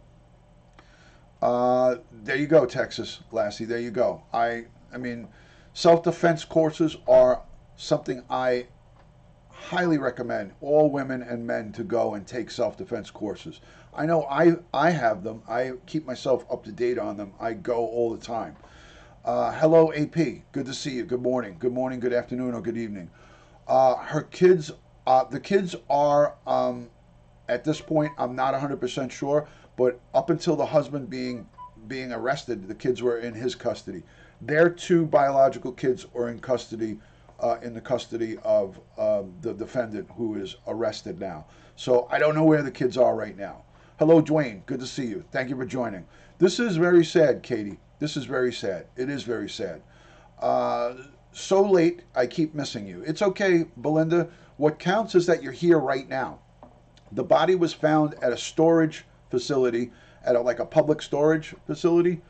There you go, Texas Lassie. There you go. I mean, self-defense courses are something I highly recommend all women and men to go and take self-defense courses. I know I have them. I keep myself up to date on them. I go all the time. Hello, AP. Good to see you. Good morning. Good morning, good afternoon, or good evening. Her kids, the kids are, at this point, I'm not 100% sure, but up until the husband being arrested, the kids were in his custody. Their 2 biological kids are in custody, in the custody of the defendant who is arrested now. So I don't know where the kids are right now. Hello, Dwayne. Good to see you. Thank you for joining. This is very sad, Katie. This is very sad. It is very sad. So late, I keep missing you. It's okay, Belinda. What counts is that you're here right now. The body was found at a storage facility, at like a public storage facility.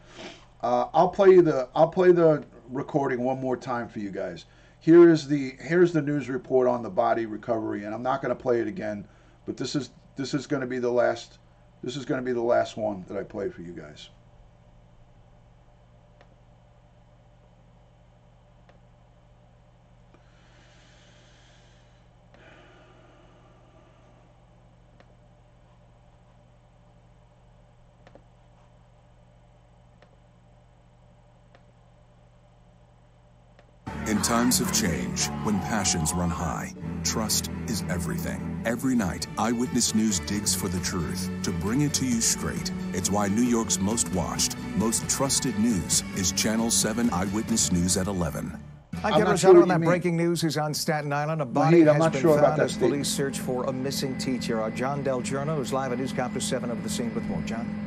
I'll play the recording one more time for you guys. Here's the news report on the body recovery, and I'm not going to play it again, but this is going to be the last. This is going to be the last one that I play for you guys. In times of change, when passions run high, trust is everything. Every night, Eyewitness News digs for the truth to bring it to you straight. It's why New York's most watched, most trusted news is Channel 7 Eyewitness News at 11. I'm not sure on that breaking news is on Staten Island. A body has been found as police search for a missing teacher. Our John Del Giorno is live at Newscopter 7 over the scene with more. John?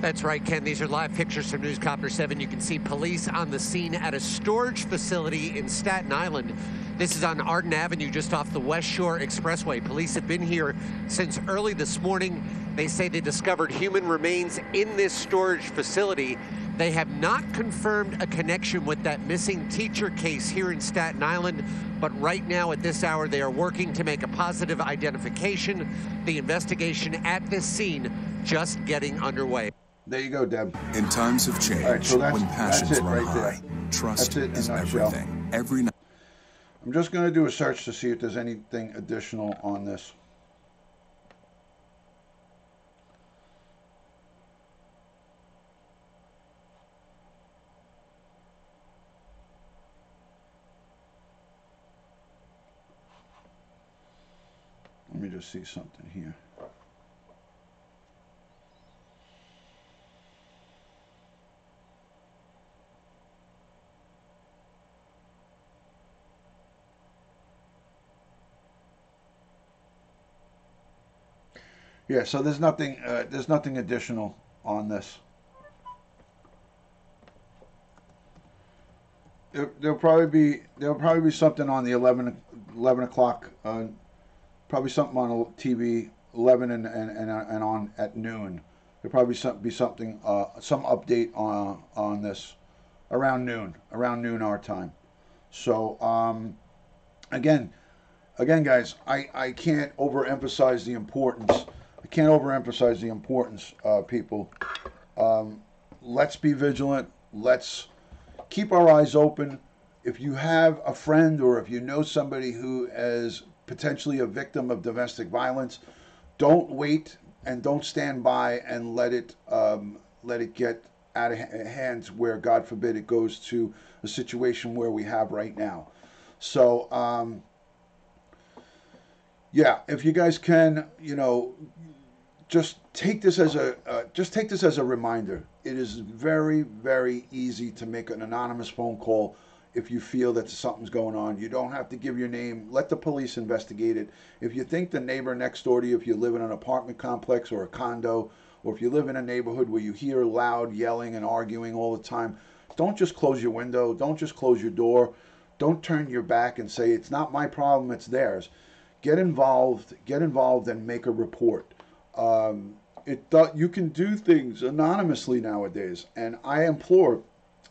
That's right, Ken. These are live pictures from News Copter 7. You can see police on the scene at a storage facility in Staten Island. This is on Arden Avenue, just off the West Shore Expressway. Police have been here since early this morning. They say they discovered human remains in this storage facility. They have not confirmed a connection with that missing teacher case here in Staten Island, but right now at this hour they are working to make a positive identification. The investigation at this scene just getting underway. There you go, Deb. In times of change, right, so when passions run right high, trust is everything. Every night. I'm just going to do a search to see if there's anything additional on this. Let me just see something here. Yeah, so there's nothing additional on this. There'll probably be something on the 11 o'clock. Probably something on TV 11 and on at noon. There'll probably be something some update on this around noon our time. So again guys, I can't overemphasize the importance. People. Let's be vigilant. Let's keep our eyes open. If you have a friend or if you know somebody who is potentially a victim of domestic violence, don't wait and don't stand by and let it get out of hands where, God forbid, it goes to a situation where we have right now. So yeah, if you guys can, just take this as a reminder. It is very, very easy to make an anonymous phone call if you feel that something's going on. You don't have to give your name. Let the police investigate it. If you think the neighbor next door to you, if you live in an apartment complex or a condo, or if you live in a neighborhood where you hear loud yelling and arguing all the time, don't just close your window. Don't just close your door. Don't turn your back and say, it's not my problem, it's theirs. Get involved and make a report. You can do things anonymously nowadays, and I implore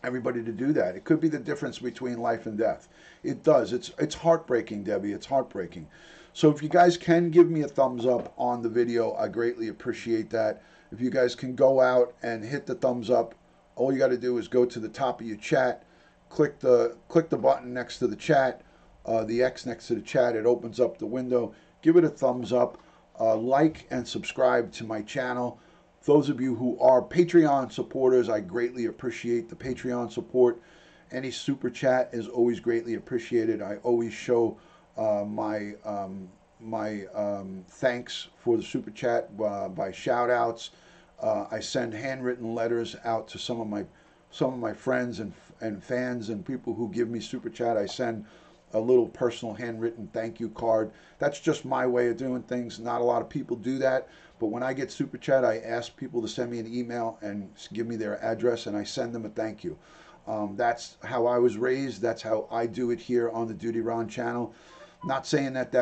everybody to do that. It could be the difference between life and death. It does. It's heartbreaking, Debbie. It's heartbreaking. So if you guys can give me a thumbs up on the video, I greatly appreciate that. If you guys can go out and hit the thumbs up, all you got to do is go to the top of your chat, click the button next to the chat, the X next to the chat. It opens up the window. Give it a thumbs up. Like and subscribe to my channel. Those of you who are Patreon supporters, I greatly appreciate the Patreon support. Any super chat is always greatly appreciated. I always show my thanks for the super chat by shout outs. I send handwritten letters out to some of my friends and fans and people who give me super chat. I send a little personal handwritten thank you card. That's just my way of doing things. Not a lot of people do that, but when I get super chat, I ask people to send me an email and give me their address, and I send them a thank you. That's how I was raised. That's how I do it here on the Duty Ron channel. Not saying that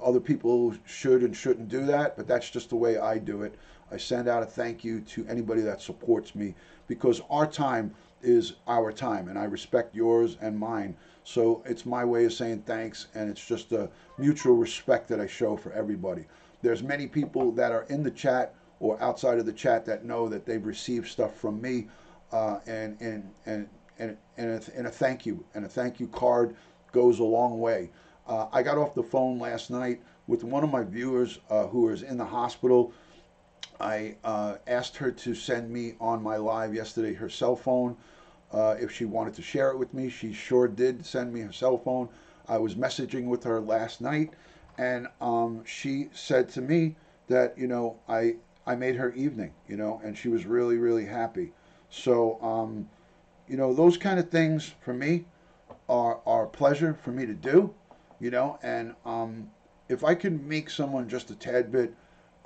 other people should and shouldn't do that, but that's just the way I do it. I send out a thank you to anybody that supports me, because our time is our time, and I respect yours and mine. So it's my way of saying thanks, and it's just a mutual respect that I show for everybody. There's many people that are in the chat or outside of the chat that know that they've received stuff from me, and a thank you. And a thank you card goes a long way. I got off the phone last night with one of my viewers who is in the hospital. I asked her to send me on my live yesterday her cell phone. If she wanted to share it with me, she sure did send me her cell phone. I was messaging with her last night, and she said to me that, I made her evening, and she was really, really happy. So, those kind of things for me are a pleasure for me to do, and if I can make someone just a tad bit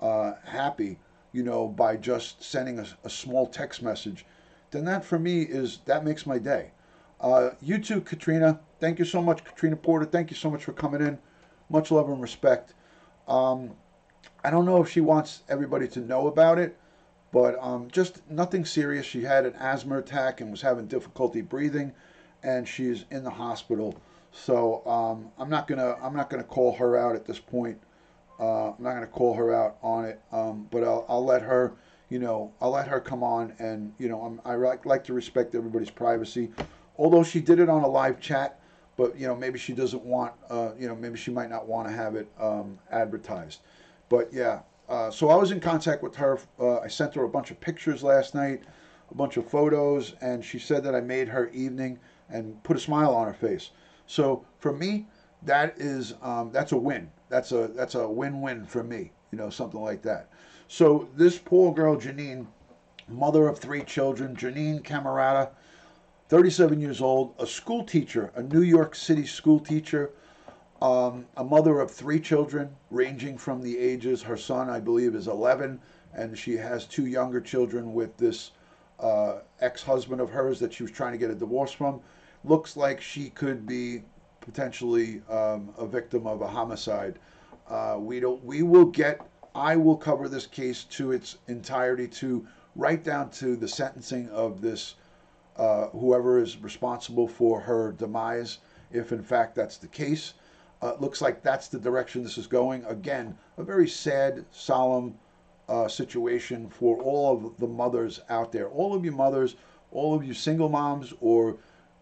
happy, by just sending a small text message, then that for me that makes my day. You too, Katrina. Thank you so much, Katrina Porter. Thank you so much for coming in. Much love and respect. I don't know if she wants everybody to know about it, but just nothing serious. She had an asthma attack and was having difficulty breathing, and she's in the hospital. So I'm not gonna call her out at this point. I'm not gonna call her out on it, but I'll let her, I'll let her come on, and I like to respect everybody's privacy. Although she did it on a live chat, but maybe she doesn't want, maybe she might not want to have it advertised. But yeah, so I was in contact with her. I sent her a bunch of pictures last night, a bunch of photos, and she said that I made her evening and put a smile on her face. So for me, that's a win. That's a win-win for me, something like that. So this poor girl, Jeanine, mother of 3 children, Jeanine Cammarata, 37 years old, a school teacher, a New York City school teacher, a mother of 3 children, ranging from the ages, her son, I believe, is 11, and she has 2 younger children with this ex-husband of hers that she was trying to get a divorce from. Looks like she could be potentially a victim of a homicide. I will cover this case to its entirety, right down to the sentencing of this whoever is responsible for her demise, if in fact that's the case. Looks like that's the direction this is going. Again, a very sad, solemn situation for all of the mothers out there. All of you mothers, all of you single moms, or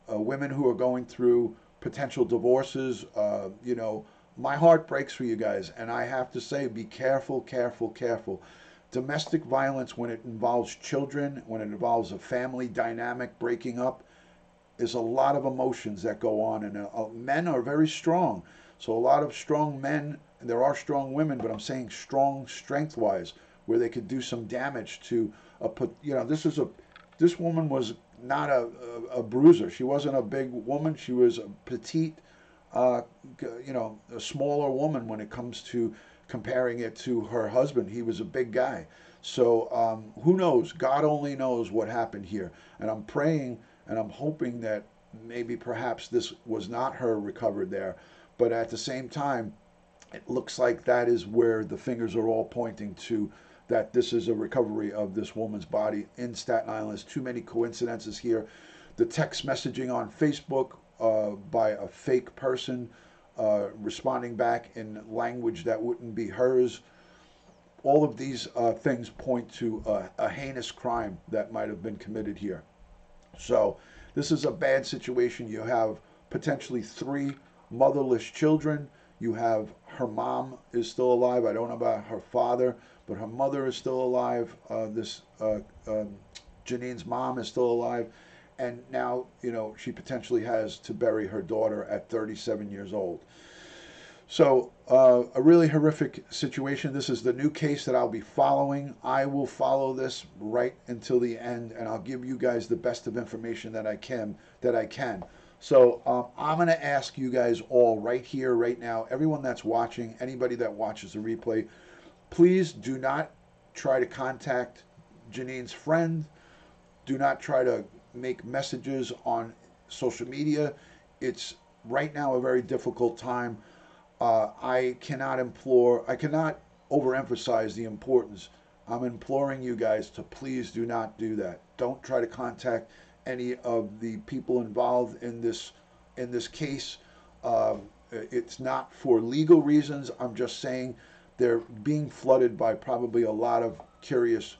women who are going through potential divorces. My heart breaks for you guys, and I have to say, be careful, careful, careful. Domestic violence, when it involves children, when it involves a family dynamic breaking up, is a lot of emotions that go on, and men are very strong. So a lot of strong men, and there are strong women, but I'm saying strong strength-wise, where they could do some damage to this woman was not a bruiser. She wasn't a big woman. She was a petite, a smaller woman when it comes to comparing it to her husband. He was a big guy. So who knows? God only knows what happened here. And I'm praying and I'm hoping that maybe perhaps this was not her recovered there. But at the same time, it looks like that is where the fingers are all pointing to, that this is a recovery of this woman's body in Staten Island. There's too many coincidences here. The text messaging on Facebook by a fake person responding back in language that wouldn't be hers. All of these things point to a heinous crime that might have been committed here. So this is a bad situation. You have potentially 3 motherless children. You have her mom is still alive. I don't know about her father, but her mother is still alive. Jeanine's mom is still alive. And now, she potentially has to bury her daughter at 37 years old. So a really horrific situation. This is the new case that I'll be following. I will follow this right until the end, and I'll give you guys the best of information that I can. So I'm going to ask you guys all right here, right now, everyone that's watching, anybody that watches the replay, please do not try to contact Jeanine's friend. Do not try to make messages on social media. It's right now a very difficult time. I cannot overemphasize the importance. I'm imploring you guys to please do not do that. Don't try to contact any of the people involved in this case. It's not for legal reasons. I'm just saying they're being flooded by probably a lot of curious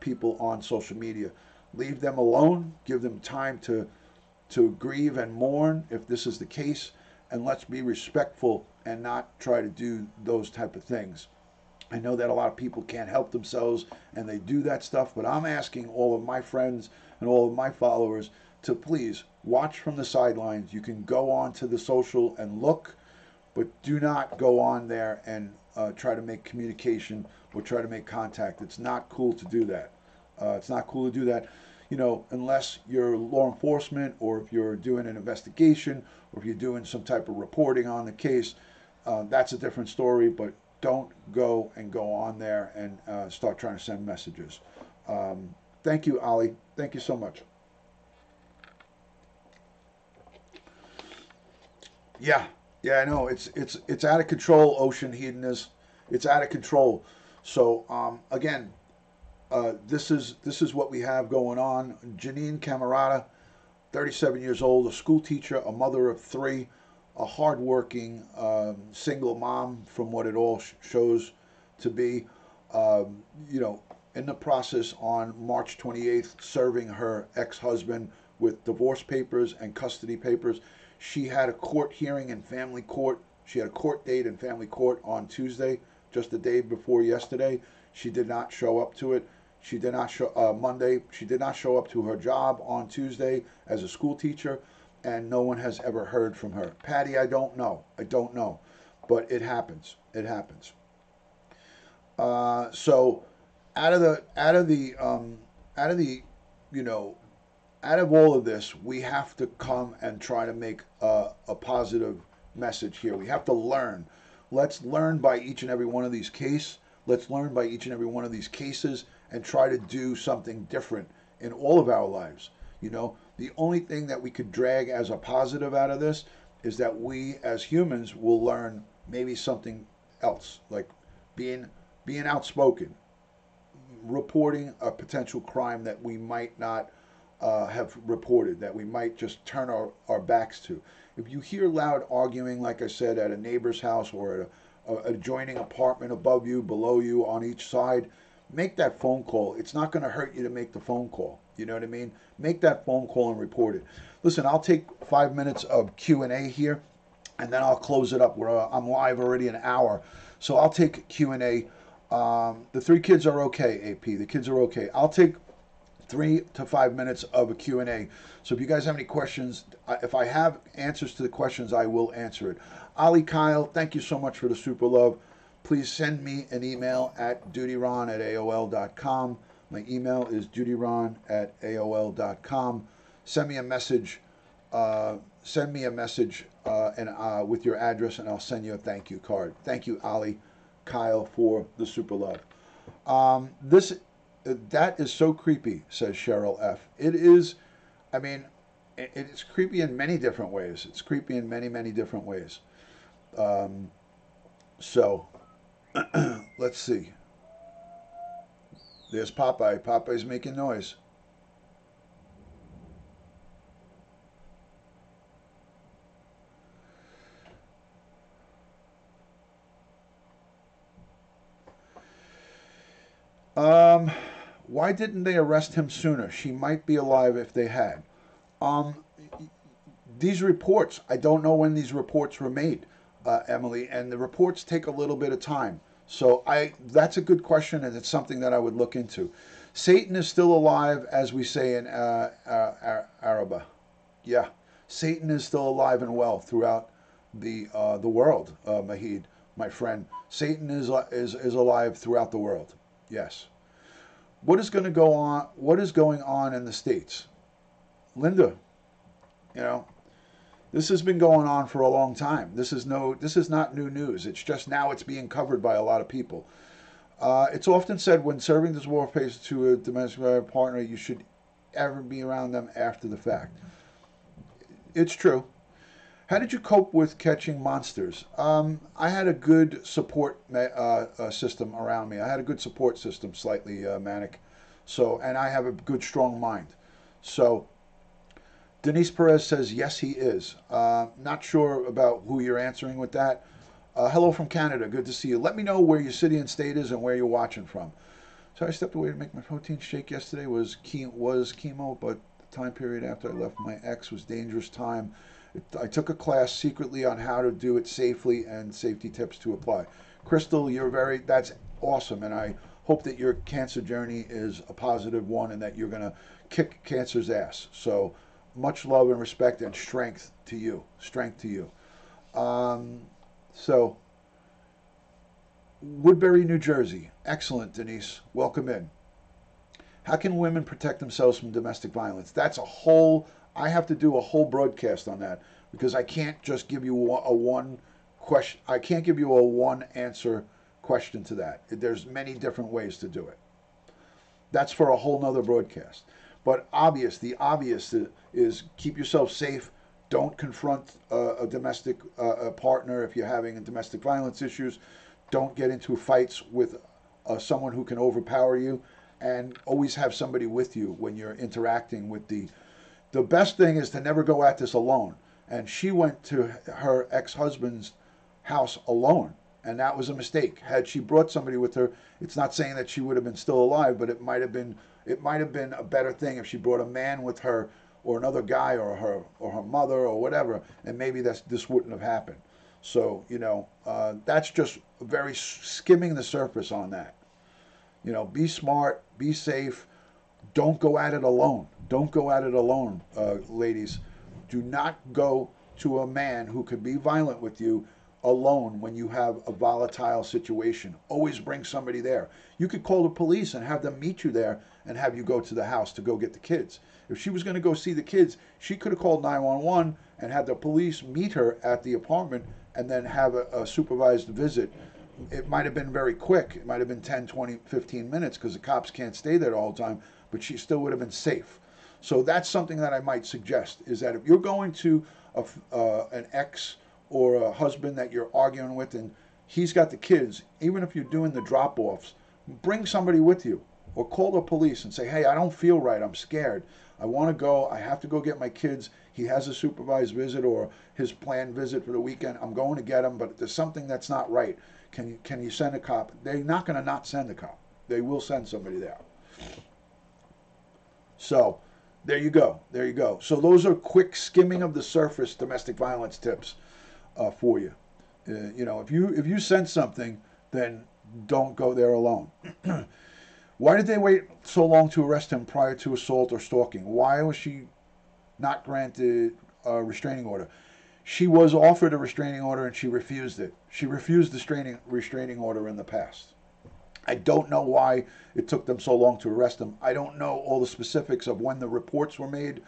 people on social media. Leave them alone. Give them time to grieve and mourn if this is the case, and let's be respectful and not try to do those type of things. I know that a lot of people can't help themselves and they do that stuff, but I'm asking all of my friends and all of my followers to please watch from the sidelines. You can go on to the social and look, but do not go on there and try to make communication or try to make contact. It's not cool to do that. It's not cool to do that, unless you're law enforcement, or if you're doing an investigation, or if you're doing some type of reporting on the case. That's a different story, but don't go on there and start trying to send messages. Thank you, Ali. Thank you so much. Yeah, I know it's out of control. Ocean hedonism, it's out of control. So again, this is what we have going on. Jeanine Cammarata, 37 years old, a school teacher, a mother of three, a hardworking single mom, from what it all shows to be. In the process on March 28th, serving her ex-husband with divorce papers and custody papers. She had a court hearing in family court. She had a court date in family court on Tuesday, just the day before yesterday. She did not show up to it. She did not show Monday. She did not show up to her job on Tuesday as a school teacher, and no one has ever heard from her. Patty, I don't know. But it happens. It happens. So out of all of this, we have to come and try to make a positive message here. We have to learn. Let's learn by each and every one of these cases. Let's learn by each and every one of these cases and try to do something different in all of our lives. The only thing that we could drag as a positive out of this is that we as humans will learn maybe something else, like being outspoken, reporting a potential crime that we might not have reported, that we might just turn our backs to. If you hear loud arguing, like I said, at a neighbor's house or at a adjoining apartment above you, below you, on each side, make that phone call. It's not going to hurt you to make the phone call. You know what I mean? Make that phone call and report it. Listen, I'll take 5 minutes of Q&A here, and then I'll close it up. I'm live already an hour, so I'll take Q&A. The three kids are okay, AP. The kids are okay. I'll take 3 to 5 minutes of a Q&A. So if you guys have any questions, if I have answers to the questions, I will answer it. Ali Kyle, thank you so much for the super love. Please send me an email at dutyron@aol.com. My email is dutyron@aol.com. Send me a message. With your address, and I'll send you a thank you card. Thank you, Ali Kyle, for the super love. That is so creepy, says Cheryl F. It is. I mean, it's creepy in many different ways. It's creepy in many, many different ways. So, let's see. There's Popeye. Popeye's making noise. Why didn't they arrest him sooner? She might be alive if they had. These reports, I don't know when these reports were made, Emily, and the reports take a little bit of time. So that's a good question, and it's something that I would look into. Satan is still alive, as we say in Araba. Yeah, Satan is still alive and well throughout the world, Mahid, my friend. Satan is alive throughout the world. Yes. What is going to go on? What is going on in the States? Linda, this has been going on for a long time. This is not new news. It's just now it's being covered by a lot of people. It's often said when serving this war pays to a domestic partner, you should ever be around them after the fact. It's true. How did you cope with catching monsters? I had a good support system around me. I had a good support system, slightly manic. And I have a good, strong mind. So, Denise Perez says, yes, he is. Not sure about who you're answering with that. Hello from Canada. Good to see you. Let me know where your city and state is and where you're watching from. So I stepped away to make my protein shake yesterday. Was chemo, but the time period after I left my ex was dangerous time. I took a class secretly on how to do it safely and safety tips to apply. Crystal, that's awesome, and I hope that your cancer journey is a positive one and that you're going to kick cancer's ass. So much love and respect and strength to you. Strength to you. So, Woodbury, New Jersey. Excellent, Denise. Welcome in. How can women protect themselves from domestic violence? I have to do a whole broadcast on that because I can't just give you a one question. I can't give you a one answer question to that. There's many different ways to do it. That's for a whole nother broadcast. But the obvious is keep yourself safe. Don't confront a domestic partner if you're having domestic violence issues. Don't get into fights with someone who can overpower you. And always have somebody with you when you're interacting with the best thing is to never go at this alone. And she went to her ex-husband's house alone, and that was a mistake. Had she brought somebody with her, it's not saying that she would have been still alive, but it might have been a better thing if she brought a man with her, or another guy, or her mother, or whatever, and maybe this wouldn't have happened. So that's just very skimming the surface on that. Be smart, be safe. Don't go at it alone. Don't go at it alone, ladies. Do not go to a man who could be violent with you alone when you have a volatile situation. Always bring somebody there. You could call the police and have them meet you there and have you go to the house to go get the kids. If she was going to go see the kids, she could have called 911 and had the police meet her at the apartment and then have a supervised visit. It might have been very quick. It might have been 10, 20, 15 minutes because the cops can't stay there all the time, but she still would have been safe. So that's something that I might suggest, is that if you're going to an ex or a husband that you're arguing with and he's got the kids, even if you're doing the drop-offs, bring somebody with you or call the police and say, hey, I don't feel right. I'm scared. I want to go. I have to go get my kids. He has a supervised visit or his planned visit for the weekend. I'm going to get him, but there's something that's not right. Can you send a cop? They're not going to not send a cop. They will send somebody there. So there you go. There you go. So those are quick skimming of the surface domestic violence tips for you. If you sense something, then don't go there alone. Why did they wait so long to arrest him prior to assault or stalking? Why was she not granted a restraining order? She was offered a restraining order and she refused it. She refused the restraining order in the past. I don't know why it took them so long to arrest him. I don't know all the specifics of when the reports were made.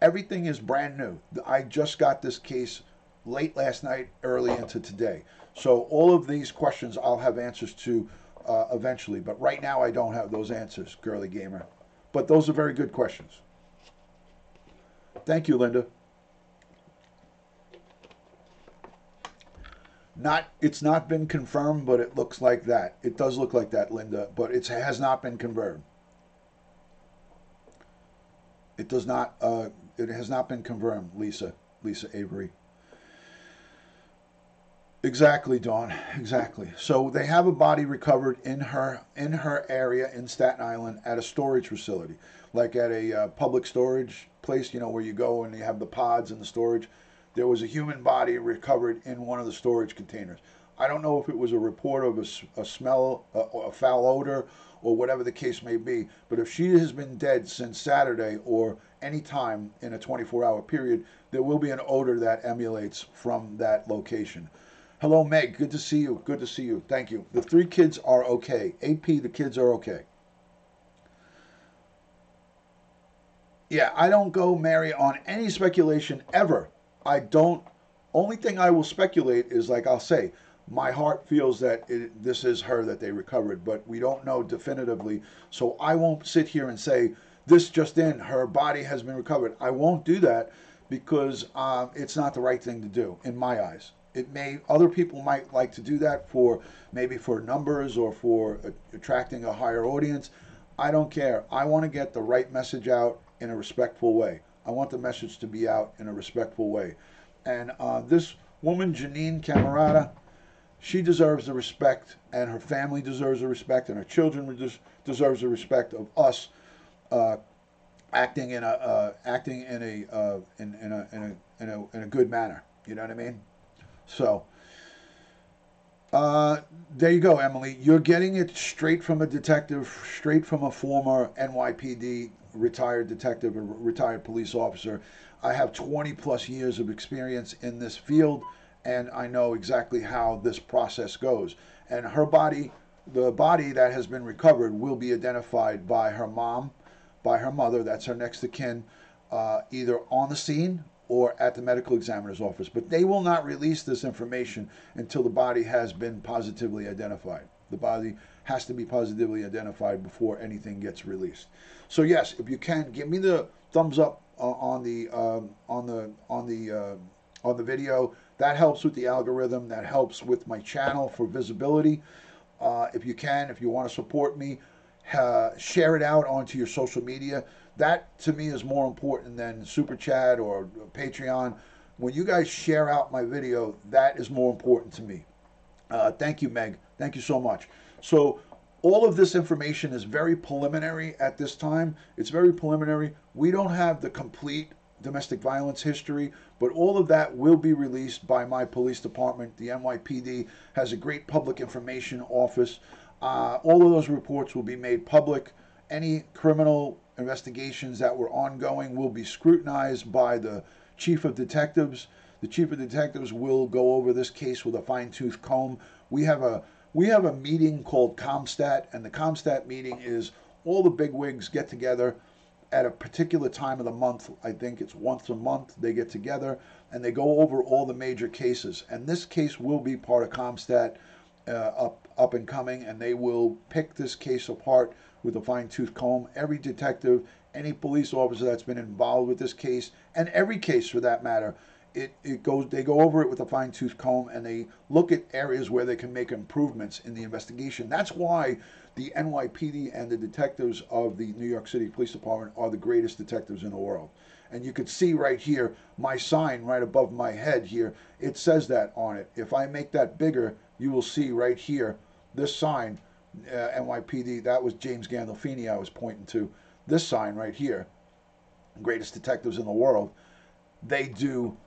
Everything is brand new. I just got this case late last night, early into today. So all of these questions I'll have answers to eventually. But right now I don't have those answers, Girly Gamer. But those are very good questions. Thank you, Linda. It's not been confirmed, but it looks like that. It does look like that, Linda, but it has not been confirmed. It does not. It has not been confirmed, Lisa Avery. Exactly, Dawn. Exactly. So they have a body recovered in her area in Staten Island at a storage facility, like at a public storage place. Where you go and you have the pods and the storage. There was a human body recovered in one of the storage containers. I don't know if it was a report of a smell, a foul odor, or whatever the case may be. But if she has been dead since Saturday or any time in a 24-hour period, there will be an odor that emanates from that location. Hello, Meg. Good to see you. Good to see you. Thank you. The 3 kids are okay. AP, the kids are okay. Yeah, I don't go, Mary, on any speculation ever. I don't. Only thing I will speculate is, like I'll say, my heart feels that this is her that they recovered, but we don't know definitively. So I won't sit here and say, this just in, her body has been recovered. I won't do that because it's not the right thing to do, in my eyes. Other people might like to do that maybe for numbers or for attracting a higher audience. I don't care. I want to get the right message out in a respectful way. I want the message to be out in a respectful way. And this woman, Jeanine Cammarata, she deserves the respect, and her family deserves the respect, and her children deserves the respect of us acting in a good manner. You know what I mean? So there you go, Emily. You're getting it straight from a detective, straight from a former NYPD retired detective, a retired police officer. I have 20 plus years of experience in this field, and I know exactly how this process goes. And her body, the body that has been recovered, will be identified by her mom, by her mother, that's her next of kin, either on the scene or at the medical examiner's office. But they will not release this information until the body has been positively identified. The body has to be positively identified before anything gets released. So yes, if you can, give me the thumbs up on the video. That helps with the algorithm. That helps with my channel for visibility. If you can, if you want to support me, share it out onto your social media. That to me is more important than Super Chat or Patreon. When you guys share out my video, that is more important to me. Thank you, Meg. Thank you so much. So all of this information is very preliminary at this time. It's very preliminary. We don't have the complete domestic violence history, but all of that will be released by my police department. The NYPD has a great public information office. All of those reports will be made public. Any criminal investigations that were ongoing will be scrutinized by the chief of detectives. The chief of detectives will go over this case with a fine-tooth comb. We have a meeting called ComStat, and the ComStat meeting is all the bigwigs get together at a particular time of the month. I think it's once a month they get together and they go over all the major cases. And this case will be part of ComStat up and coming, and they will pick this case apart with a fine-tooth comb. Every detective, any police officer that's been involved with this case, and every case for that matter, they go over it with a fine-tooth comb, and they look at areas where they can make improvements in the investigation. That's why the NYPD and the detectives of the New York City Police Department are the greatest detectives in the world. And you could see right here, my sign right above my head here, it says that on it. If I make that bigger, you will see right here, this sign, NYPD, that was James Gandolfini I was pointing to. This sign right here, greatest detectives in the world, they do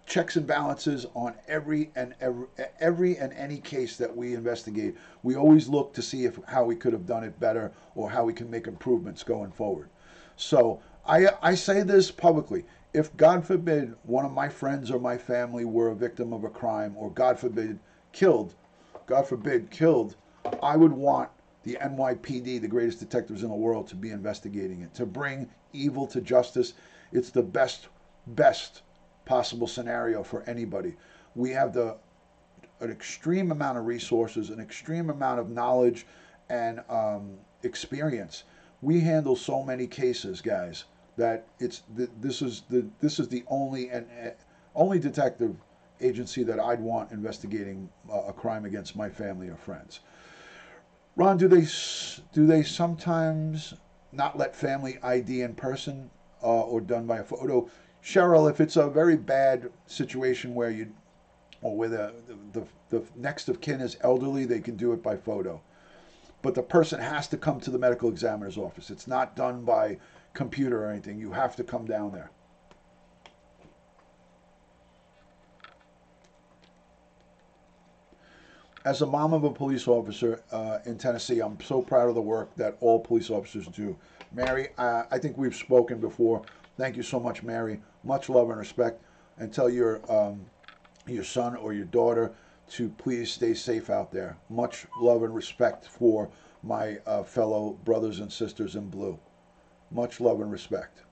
checks and balances on every and any case that we investigate. We always look to see how we could have done it better or how we can make improvements going forward. So I say this publicly. If, God forbid, one of my friends or my family were a victim of a crime, or God forbid, killed, I would want the NYPD, the greatest detectives in the world, to be investigating it, to bring evil to justice. It's the best possible scenario for anybody. We have an extreme amount of resources, an extreme amount of knowledge and experience. We handle so many cases, guys, that this is the only detective agency that I'd want investigating a crime against my family or friends. Ron, do they sometimes not let family ID in person or done by a photo? Cheryl, if it's a very bad situation where the next of kin is elderly, they can do it by photo. But the person has to come to the medical examiner's office. It's not done by computer or anything. You have to come down there. As a mom of a police officer in Tennessee, I'm so proud of the work that all police officers do. Mary, I think we've spoken before. Thank you so much, Mary. Much love and respect. And tell your son or your daughter to please stay safe out there. Much love and respect for my fellow brothers and sisters in blue. Much love and respect.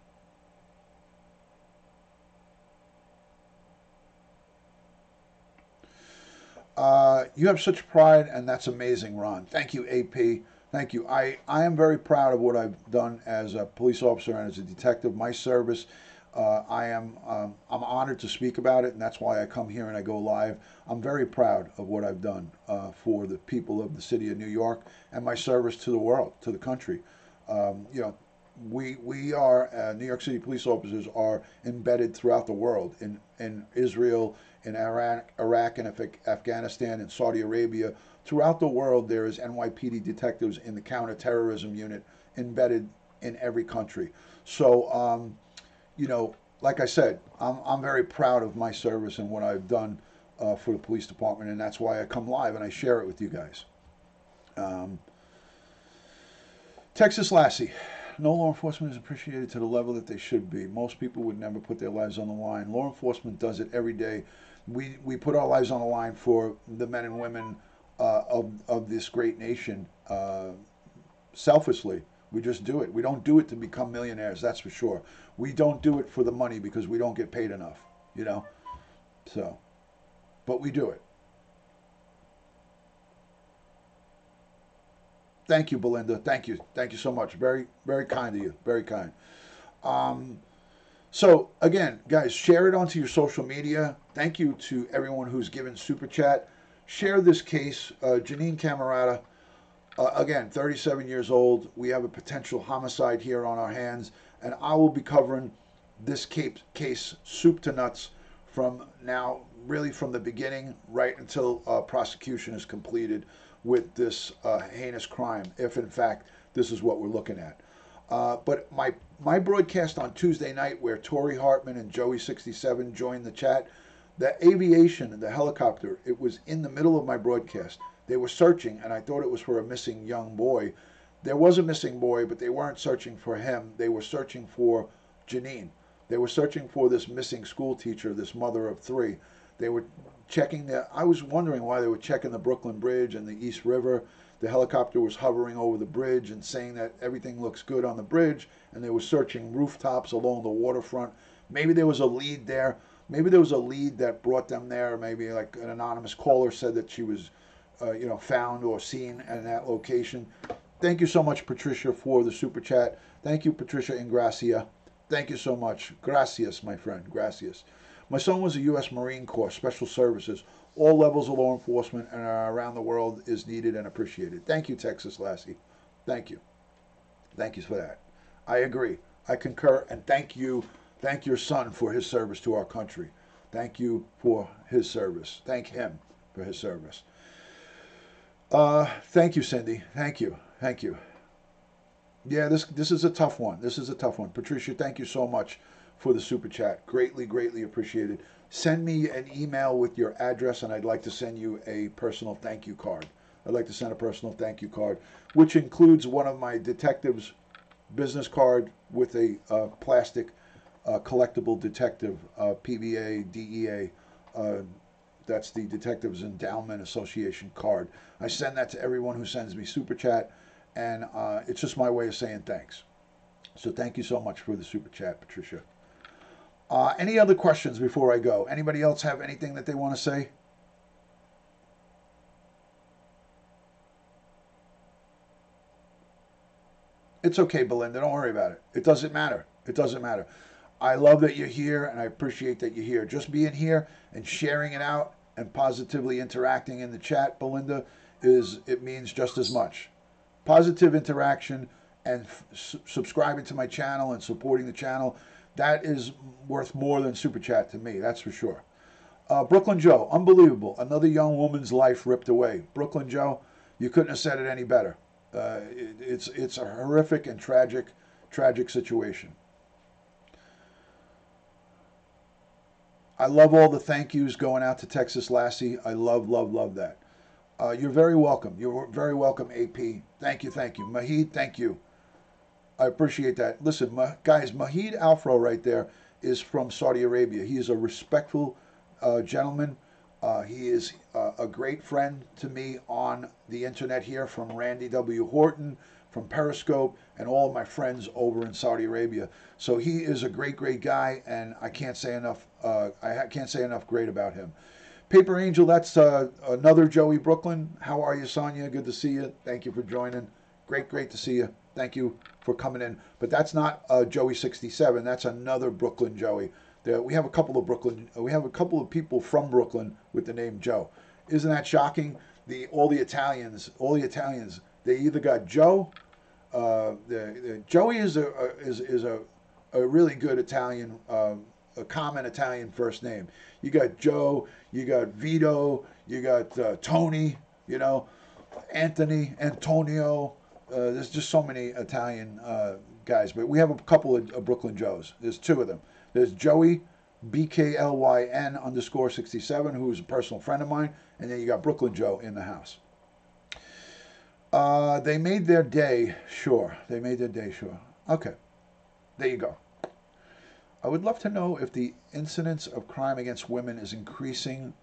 You have such pride, and that's amazing, Ron. Thank you, AP. Thank you. I am very proud of what I've done as a police officer and as a detective. My service, I'm honored to speak about it, and that's why I come here and I go live. I'm very proud of what I've done for the people of the city of New York and my service to the world, to the country. We are New York City police officers are embedded throughout the world, in Israel, in Iraq and Afghanistan, and Saudi Arabia. Throughout the world, there is NYPD detectives in the counterterrorism unit embedded in every country. So, like I said, I'm very proud of my service and what I've done for the police department, and that's why I come live and I share it with you guys. Texas Lassie. No law enforcement is appreciated to the level that they should be. Most people would never put their lives on the line. Law enforcement does it every day. We put our lives on the line for the men and women of this great nation selflessly. We just do it. We don't do it to become millionaires, that's for sure. We don't do it for the money because we don't get paid enough, you know? So, but we do it. Thank you, Belinda. Thank you. Thank you so much. Very, very kind of you. Very kind. So, again, guys, share it onto your social media. Thank you to everyone who's given Super Chat. Share this case. Jeanine Cammarata, again, 37 years old. We have a potential homicide here on our hands, and I will be covering this case soup to nuts from now, really from the beginning, right until prosecution is completed with this heinous crime, if in fact this is what we're looking at. But my broadcast on Tuesday night, where Tori Hartman and Joey67 joined the chat, the aviation and the helicopter, it was in the middle of my broadcast. They were searching, and I thought it was for a missing young boy. There was a missing boy, but they weren't searching for him. They were searching for Jeanine. They were searching for this missing school teacher, this mother of three. They were checking I was wondering why they were checking the Brooklyn Bridge and the East River. The helicopter was hovering over the bridge and saying that everything looks good on the bridge, and they were searching rooftops along the waterfront. Maybe there was a lead there. Maybe there was a lead that brought them there. Maybe like an anonymous caller said that she was, found or seen at that location. Thank you so much, Patricia, for the super chat. Thank you, Patricia Ingracia. Thank you so much. Gracias, my friend. Gracias. My son was a U.S. Marine Corps, Special Services. All levels of law enforcement and around the world is needed and appreciated. Thank you, Texas Lassie. Thank you. Thank you for that. I agree. I concur, and thank you. Thank your son for his service to our country. Thank you for his service. Thank him for his service. Thank you, Cindy. Thank you. Thank you. Yeah, this is a tough one. This is a tough one. Patricia, thank you so much for the super chat. Greatly, greatly appreciated. Send me an email with your address, and I'd like to send you a personal thank you card. I'd like to send a personal thank you card, which includes one of my detective's business card with a plastic collectible detective, PBA, DEA. That's the Detectives Endowment Association card. I send that to everyone who sends me super chat, and it's just my way of saying thanks. So thank you so much for the super chat, Patricia. Any other questions before I go? Anybody else have anything that they want to say? It's okay, Belinda. Don't worry about it. It doesn't matter. It doesn't matter. I love that you're here, and I appreciate that you're here. Just being here and sharing it out and positively interacting in the chat, Belinda, it means just as much. Positive interaction and subscribing to my channel and supporting the channel, that is worth more than super chat to me, that's for sure. Brooklyn Joe, unbelievable. Another young woman's life ripped away. Brooklyn Joe, you couldn't have said it any better. It's a horrific and tragic situation. I love all the thank yous going out to Texas Lassie. I love that. You're very welcome. You're very welcome, AP. Thank you. Mahid, thank you. I appreciate that. Listen, guys, Mahid Alfro right there is from Saudi Arabia. He is a respectful gentleman. He is a great friend to me on the internet here, from Randy W. Horton, from Periscope, and all of my friends over in Saudi Arabia. So he is a great guy, and I can't say enough. I can't say enough great about him. Paper Angel, that's another Joey Brooklyn. How are you, Sonia? Good to see you. Thank you for joining. Great to see you. Thank you for coming in. But that's not Joey67. That's another Brooklyn Joey. We have a couple of people from Brooklyn with the name Joe. Isn't that shocking? All the Italians, they either got Joe. Joey is a really good Italian, a common Italian first name. You got Joe, you got Vito, you got Tony, Anthony, Antonio. There's just so many Italian guys, but we have a couple of Brooklyn Joes. There's two of them. There's Joey, BKLYN_67, who's a personal friend of mine, and then you got Brooklyn Joe in the house. They made their day, sure. They made their day, sure. Okay, there you go. I would love to know if the incidence of crime against women is increasing,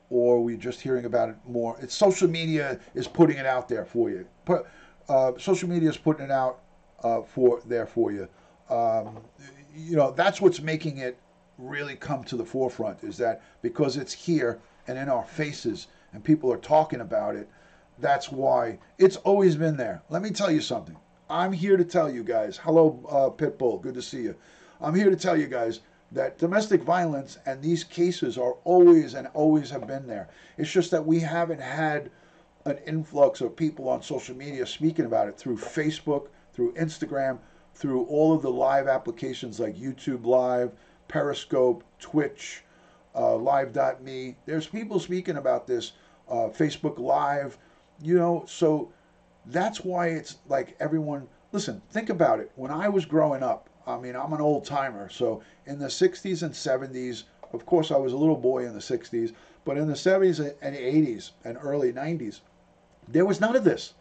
or we're just hearing about it more. Social media is putting it out there for you. Social media is putting it out for you. You know, that's what's making it really come to the forefront, is that because it's here and in our faces and people are talking about it, that's why it's always been there. Let me tell you something. I'm here to tell you guys, hello Pitbull, good to see you. I'm here to tell you guys that domestic violence and these cases are always and always have been there. It's just that we haven't had an influx of people on social media speaking about it through Facebook, through Instagram, through all of the live applications like YouTube Live, Periscope, Twitch, Live.me. There's people speaking about this, Facebook Live, you know, so that's why it's like everyone, listen, think about it. When I was growing up, I mean, I'm an old timer, so in the 60s and 70s, of course I was a little boy in the 60s, but in the 70s and 80s and early 90s, there was none of this.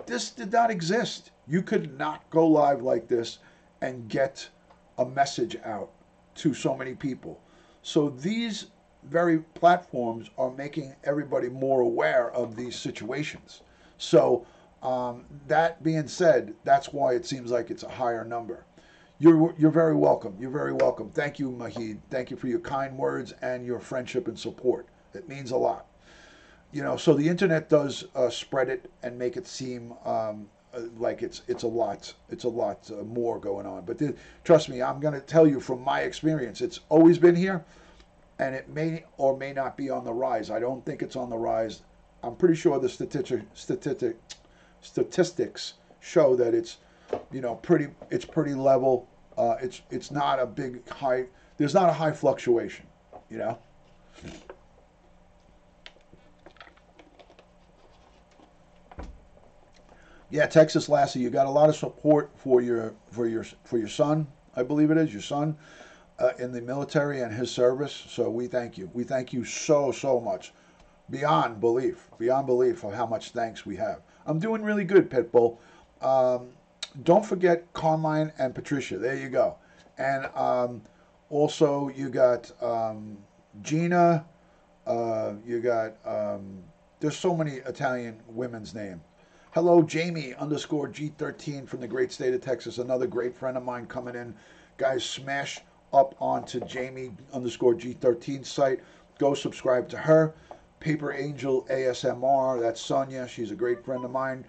This did not exist. You could not go live like this and get a message out to so many people. So these very platforms are making everybody more aware of these situations. So that being said, that's why it seems like it's a higher number. You're very welcome. You're very welcome. Thank you, Mahid. Thank you for your kind words and your friendship and support. It means a lot. You know, so the internet does spread it and make it seem like it's a lot more going on. But trust me, I'm going to tell you from my experience, it's always been here, and it may or may not be on the rise. I don't think it's on the rise. I'm pretty sure the statistics show that it's, you know, pretty level. It's not a big high. There's not a high fluctuation, you know. Yeah, Texas Lassie, you got a lot of support for your son, I believe it is, your son, in the military and his service. So we thank you. We thank you so much, beyond belief of how much thanks we have. I'm doing really good, Pitbull. Don't forget Carmine and Patricia. There you go. And also you got Gina. You got there's so many Italian women's names. Hello, Jamie _G13 from the great state of Texas. Another great friend of mine coming in. Guys, smash up onto Jamie _G13 site. Go subscribe to her. Paper Angel ASMR. That's Sonia. She's a great friend of mine.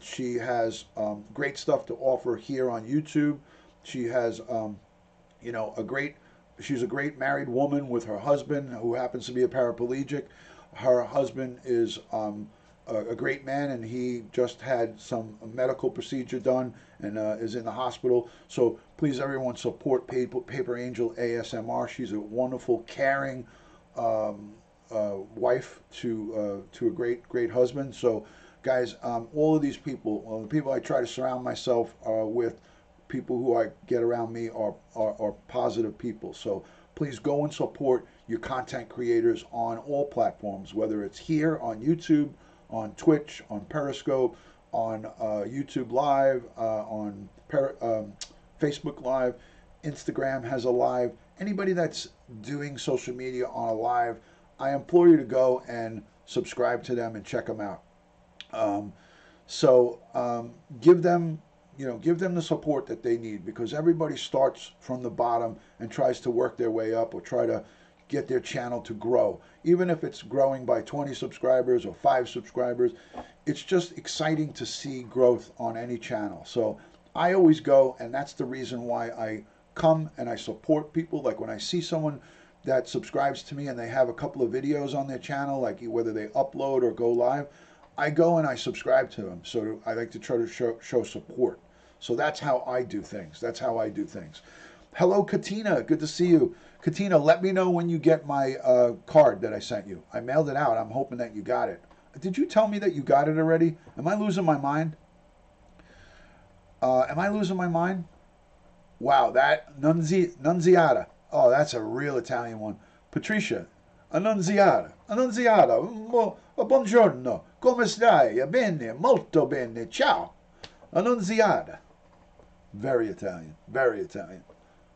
She has great stuff to offer here on YouTube. She has, you know, she's a great married woman with her husband who happens to be a paraplegic. Her husband is a great man, and he just had some medical procedure done and is in the hospital. So please, everyone, support Paper Angel ASMR. She's a wonderful, caring wife to a great husband. So guys, all of these people, the people I try to surround myself with, people who I get around me are positive people. So please go and support your content creators on all platforms, whether it's here on YouTube, on Twitch, on Periscope, on YouTube Live, on Facebook Live. Instagram has a live. Anybody that's doing social media on a live, I implore you to go and subscribe to them and check them out. Give them, give them the support that they need, because everybody starts from the bottom and tries to work their way up or try to get their channel to grow. Even if it's growing by 20 subscribers or 5 subscribers, it's just exciting to see growth on any channel. So I always go, and that's the reason why I come and I support people. Like when I see someone that subscribes to me and they have a couple of videos on their channel, like whether they upload or go live, I go and I subscribe to them. So I like to try to show support. So that's how I do things. That's how I do things. Hello, Katina. Good to see you. Katina, let me know when you get my card that I sent you. I mailed it out. I'm hoping that you got it. Did you tell me that you got it already? Am I losing my mind? Am I losing my mind? Wow, that Nunziata. Oh, that's a real Italian one. Patricia, Annunziata. Annunziata. Buongiorno. Come stai? Bene, molto bene. Ciao. Annunziata. Very Italian. Very Italian.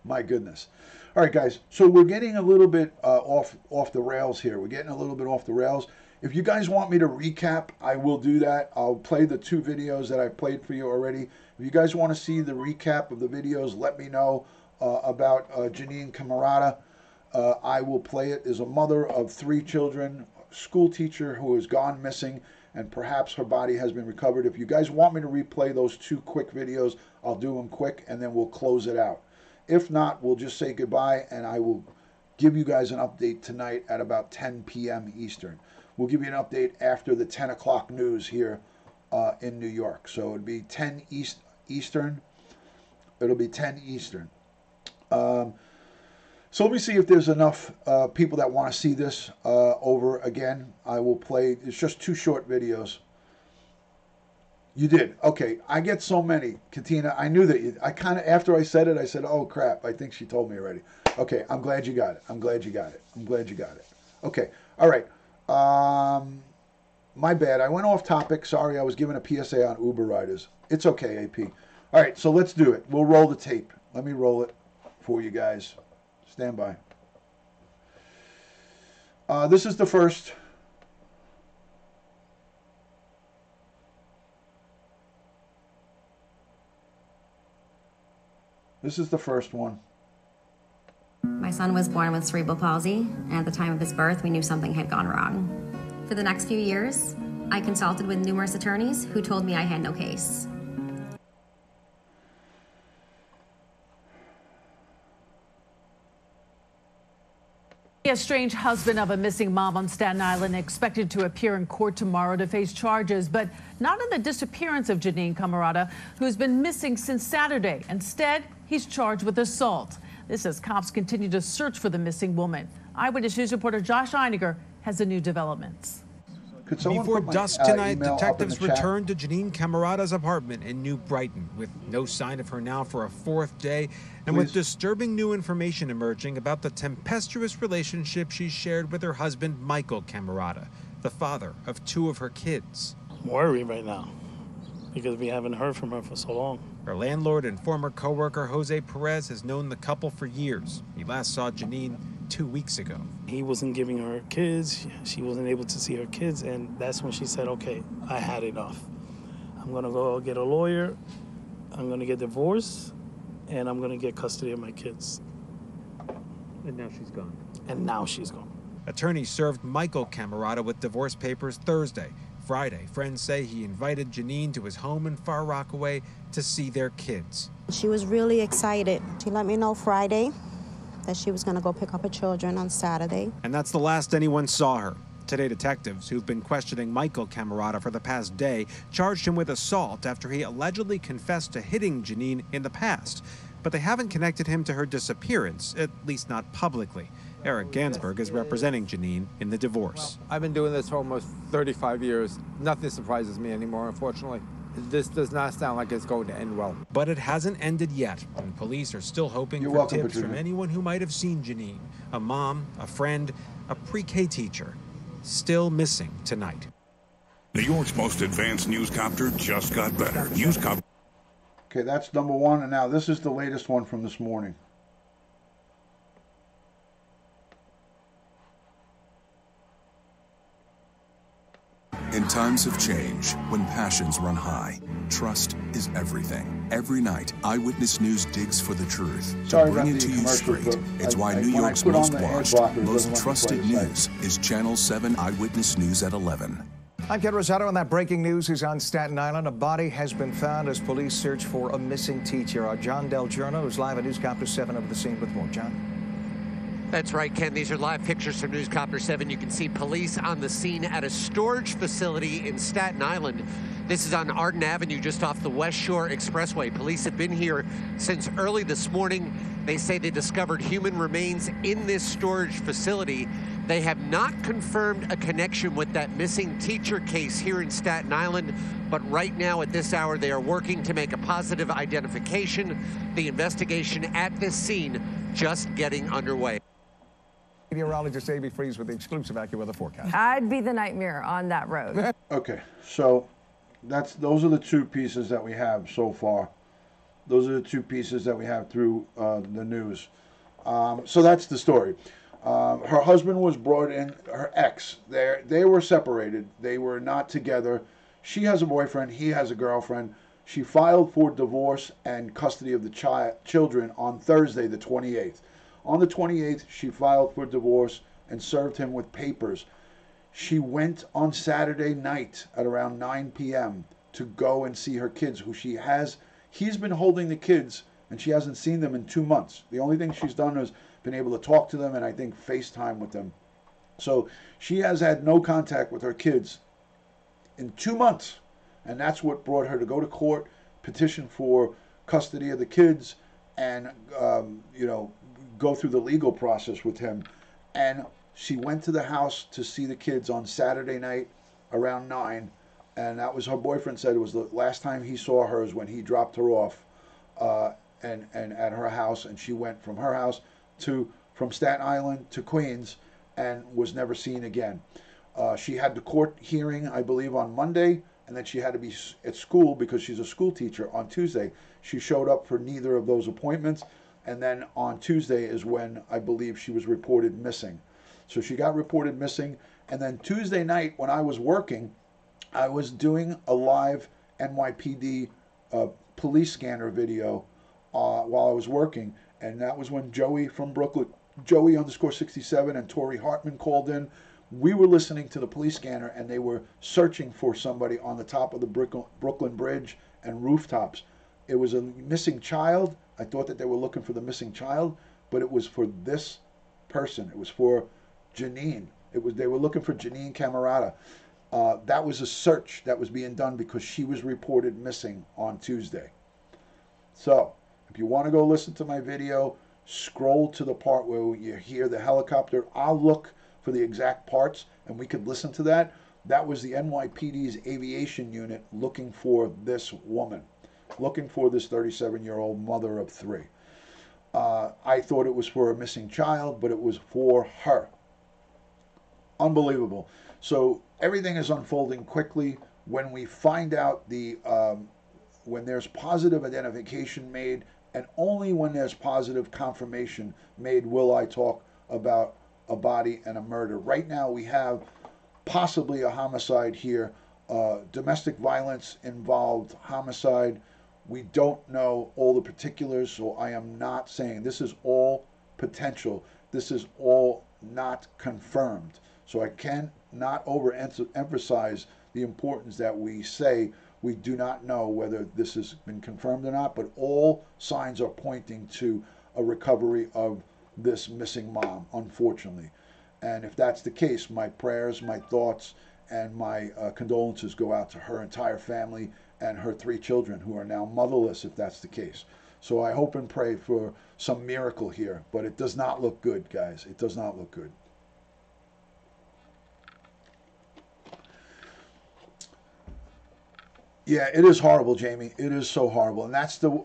My goodness. All right, guys. So we're getting a little bit off the rails here. We're getting a little bit off the rails. If you guys want me to recap, I will do that. I'll play the 2 videos that I played for you already. If you guys want to see the recap of the videos, let me know about Jeanine Cammarata. I will play it. As a mother of 3 children, school teacher who has gone missing, and perhaps her body has been recovered. If you guys want me to replay those 2 quick videos, I'll do them quick, and then we'll close it out. If not, we'll just say goodbye, and I will give you guys an update tonight at about 10 p.m. Eastern. We'll give you an update after the 10 o'clock news here in New York. So it'll be 10 Eastern. It'll be 10 Eastern. So let me see if there's enough people that want to see this over again. I will play. It's just 2 short videos. You did. Okay. I get so many. Katina, I knew that I kind of, after I said it, I said, oh crap, I think she told me already. Okay. I'm glad you got it. I'm glad you got it. I'm glad you got it. Okay. All right. My bad. I went off topic. Sorry, I was giving a PSA on Uber riders. It's okay, AP. All right, so let's do it. We'll roll the tape. Let me roll it for you guys. Stand by. This is the first. This is the first one. My son was born with cerebral palsy, and at the time of his birth, we knew something had gone wrong. For the next few years, I consulted with numerous attorneys who told me I had no case. A estranged husband of a missing mom on Staten Island expected to appear in court tomorrow to face charges, but not on the disappearance of Jeanine Cammarata, who's been missing since Saturday. Instead, he's charged with assault. This as cops continue to search for the missing woman. Eyewitness News reporter Josh Einiger has the new developments. Before dusk tonight, detectives returned to Jeanine Cammarata's apartment in New Brighton with no sign of her now for a 4th day, and with disturbing new information emerging about the tempestuous relationship she shared with her husband, Michael Cammarata, the father of 2 of her kids. I'm worried right now because we haven't heard from her for so long. Her landlord and former co-worker Jose Perez has known the couple for years. He last saw Jeanine 2 weeks ago. He wasn't giving her kids. She wasn't able to see her kids, and that's when she said, okay, I had enough. I'm gonna go get a lawyer, I'm gonna get divorced, and I'm gonna get custody of my kids. And now she's gone. And now she's gone. Attorneys served Michael Cammarata with divorce papers Thursday. Friday, friends say he invited Jeanine to his home in Far Rockaway to see their kids. She was really excited. She let me know Friday that she was going to go pick up her children on Saturday. And that's the last anyone saw her. Today, detectives who've been questioning Michael Cammarata for the past day charged him with assault after he allegedly confessed to hitting Jeanine in the past. But they haven't connected him to her disappearance, at least not publicly. Eric Gansberg is representing Jeanine in the divorce. I've been doing this for almost 35 years. Nothing surprises me anymore, unfortunately. This does not sound like it's going to end well. But it hasn't ended yet, and police are still hoping for tips from anyone who might have seen Jeanine, a mom, a friend, a pre-K teacher, still missing tonight. New York's most advanced newscopter just got better. Newscopter. Okay, that's number 1, and now this is the latest one from this morning. In times of change, when passions run high, trust is everything. Every night, Eyewitness News digs for the truth to bring it to you straight. It's why New York's most watched, most trusted news is Channel 7 Eyewitness News at 11. I'm Ken Rosato, and that breaking news is on Staten Island. A body has been found as police search for a missing teacher. Our John Del Giorno is live at Newscopter 7 over the scene with more. John? That's right, Ken. These are live pictures from Newscopter 7. You can see police on the scene at a storage facility in Staten Island. This is on Arden Avenue, just off the West Shore Expressway. Police have been here since early this morning. They say they discovered human remains in this storage facility. They have not confirmed a connection with that missing teacher case here in Staten Island, but right now at this hour, they are working to make a positive identification. The investigation at this scene just getting underway. Meteorologist A.B. Freeze with the exclusive AccuWeather forecast. I'd be the nightmare on that road. Okay, so those are the 2 pieces that we have so far. Those are the 2 pieces that we have through the news. So that's the story. Her husband was brought in, her ex. They were separated. They were not together. She has a boyfriend. He has a girlfriend. She filed for divorce and custody of the children on Thursday, the 28th. On the 28th, she filed for divorce and served him with papers. She went on Saturday night at around 9 p.m. to go and see her kids, he's been holding the kids, and she hasn't seen them in 2 months. The only thing she's done is been able to talk to them and I think FaceTime with them. So she has had no contact with her kids in 2 months. And that's what brought her to go to court, petition for custody of the kids, and go through the legal process with him. And she went to the house to see the kids on Saturday night around 9, and that was, her boyfriend said it was the last time he saw her is when he dropped her off and at her house, and she went from her house from Staten Island to Queens and was never seen again. She had the court hearing, I believe, on Monday, and then she had to be at school because she's a school teacher on Tuesday. She showed up for neither of those appointments, and then on Tuesday is when I believe she was reported missing. So she got reported missing, and then Tuesday night when I was working, I was doing a live NYPD police scanner video while I was working, and that was when Joey from Brooklyn, Joey_67 and Tori Hartman called in. We were listening to the police scanner, and they were searching for somebody on the top of the Brooklyn Bridge and rooftops. It was a missing child. I thought that they were looking for the missing child, but it was for this person. It was for Jeanine. They were looking for Jeanine Cammarata. That was a search that was being done because she was reported missing on Tuesday. So, if you want to go listen to my video, scroll to the part where you hear the helicopter. I'll look for the exact parts, and we could listen to that. That was the NYPD's aviation unit looking for this woman, looking for this 37-year-old mother of 3. I thought it was for a missing child, but it was for her. Unbelievable. So everything is unfolding quickly. When we find out when there's positive identification made, and only when there's positive confirmation made will I talk about a body and a murder. Right now we have possibly a homicide here, domestic violence involved homicide. We don't know all the particulars, so I am not saying. This is all potential. This is all not confirmed. So I cannot overemphasize the importance that we say we do not know whether this has been confirmed or not, but all signs are pointing to a recovery of this missing mom, unfortunately. And if that's the case, my prayers, my thoughts, and my condolences go out to her entire family and her 3 children who are now motherless, if that's the case. So I hope and pray for some miracle here, but it does not look good, guys. It does not look good. Yeah, it is horrible, Jamie. It is so horrible. And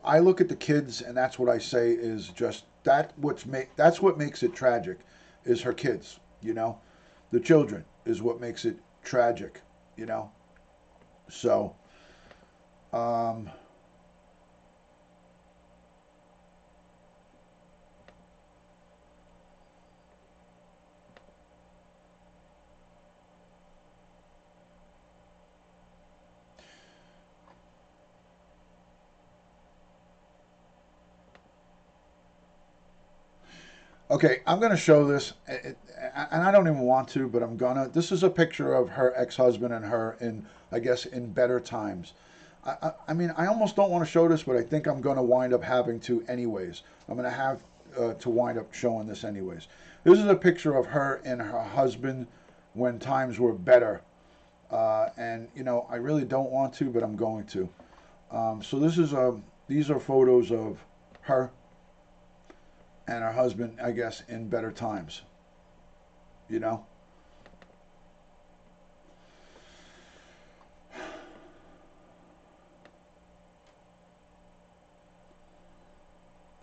I look at the kids, and that's what I say is just that's what makes it tragic, is her kids, the children is what makes it tragic, so okay, I'm going to show this, and I don't even want to, but I'm going to. This is a picture of her ex-husband and her I guess, in better times. I mean, I almost don't want to show this, but I think I'm going to wind up having to anyways. I'm going to have to wind up showing this anyways. This is a picture of her and her husband when times were better. And, I really don't want to, but I'm going to. So these are photos of her and her husband, I guess, in better times.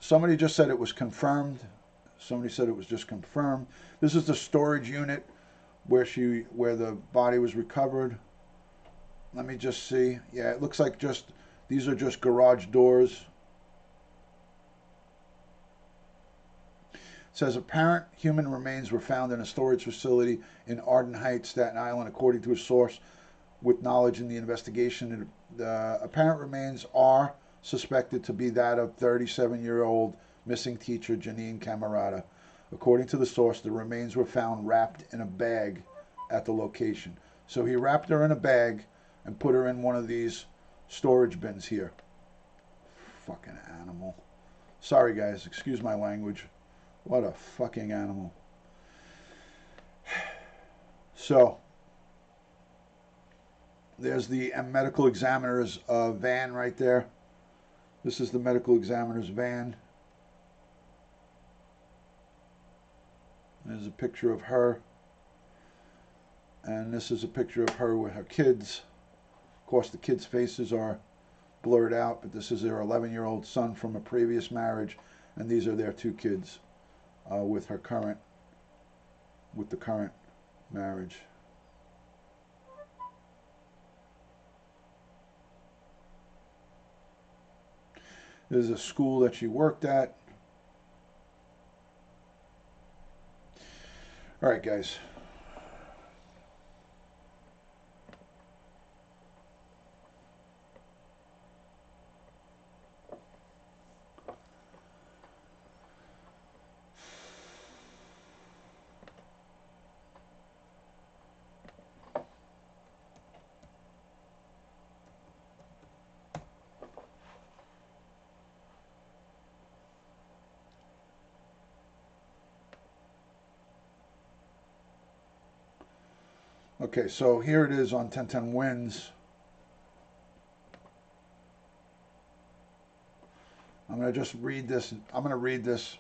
Somebody just said it was confirmed. Somebody said it was just confirmed. This is the storage unit where the body was recovered. Let me just see. Yeah, it looks like these are just garage doors. says apparent human remains were found in a storage facility in Arden Heights, Staten Island, according to a source with knowledge in the investigation. The apparent remains are suspected to be that of 37-year-old missing teacher Jeanine Cammarata. According to the source, the remains were found wrapped in a bag at the location. So he wrapped her in a bag and put her in one of these storage bins here. Fucking animal. Sorry guys, excuse my language. What a fucking animal. So, there's the medical examiner's van right there. This is the medical examiner's van. There's a picture of her. And this is a picture of her with her kids. Of course, the kids' faces are blurred out, but this is their 11-year-old son from a previous marriage, and these are their 2 kids with the current marriage. This is a school that she worked at. All right, guys. Okay, so here it is on 1010 Wins. I'm going to just read this. I'm going to read this.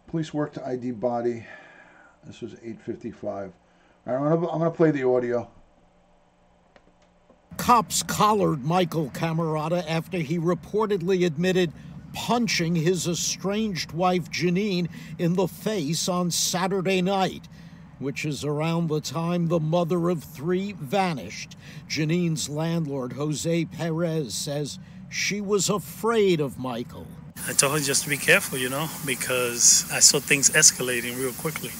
Police work to ID body. This was 8:55. All right, I'm going to play the audio. Cops collared Michael Cammarata after he reportedly admitted punching his estranged wife Jeanine in the face on Saturday night, which is around the time the mother of 3 vanished. Jeanine's landlord, Jose Perez, says she was afraid of Michael. I told her just to be careful, because I saw things escalating real quickly.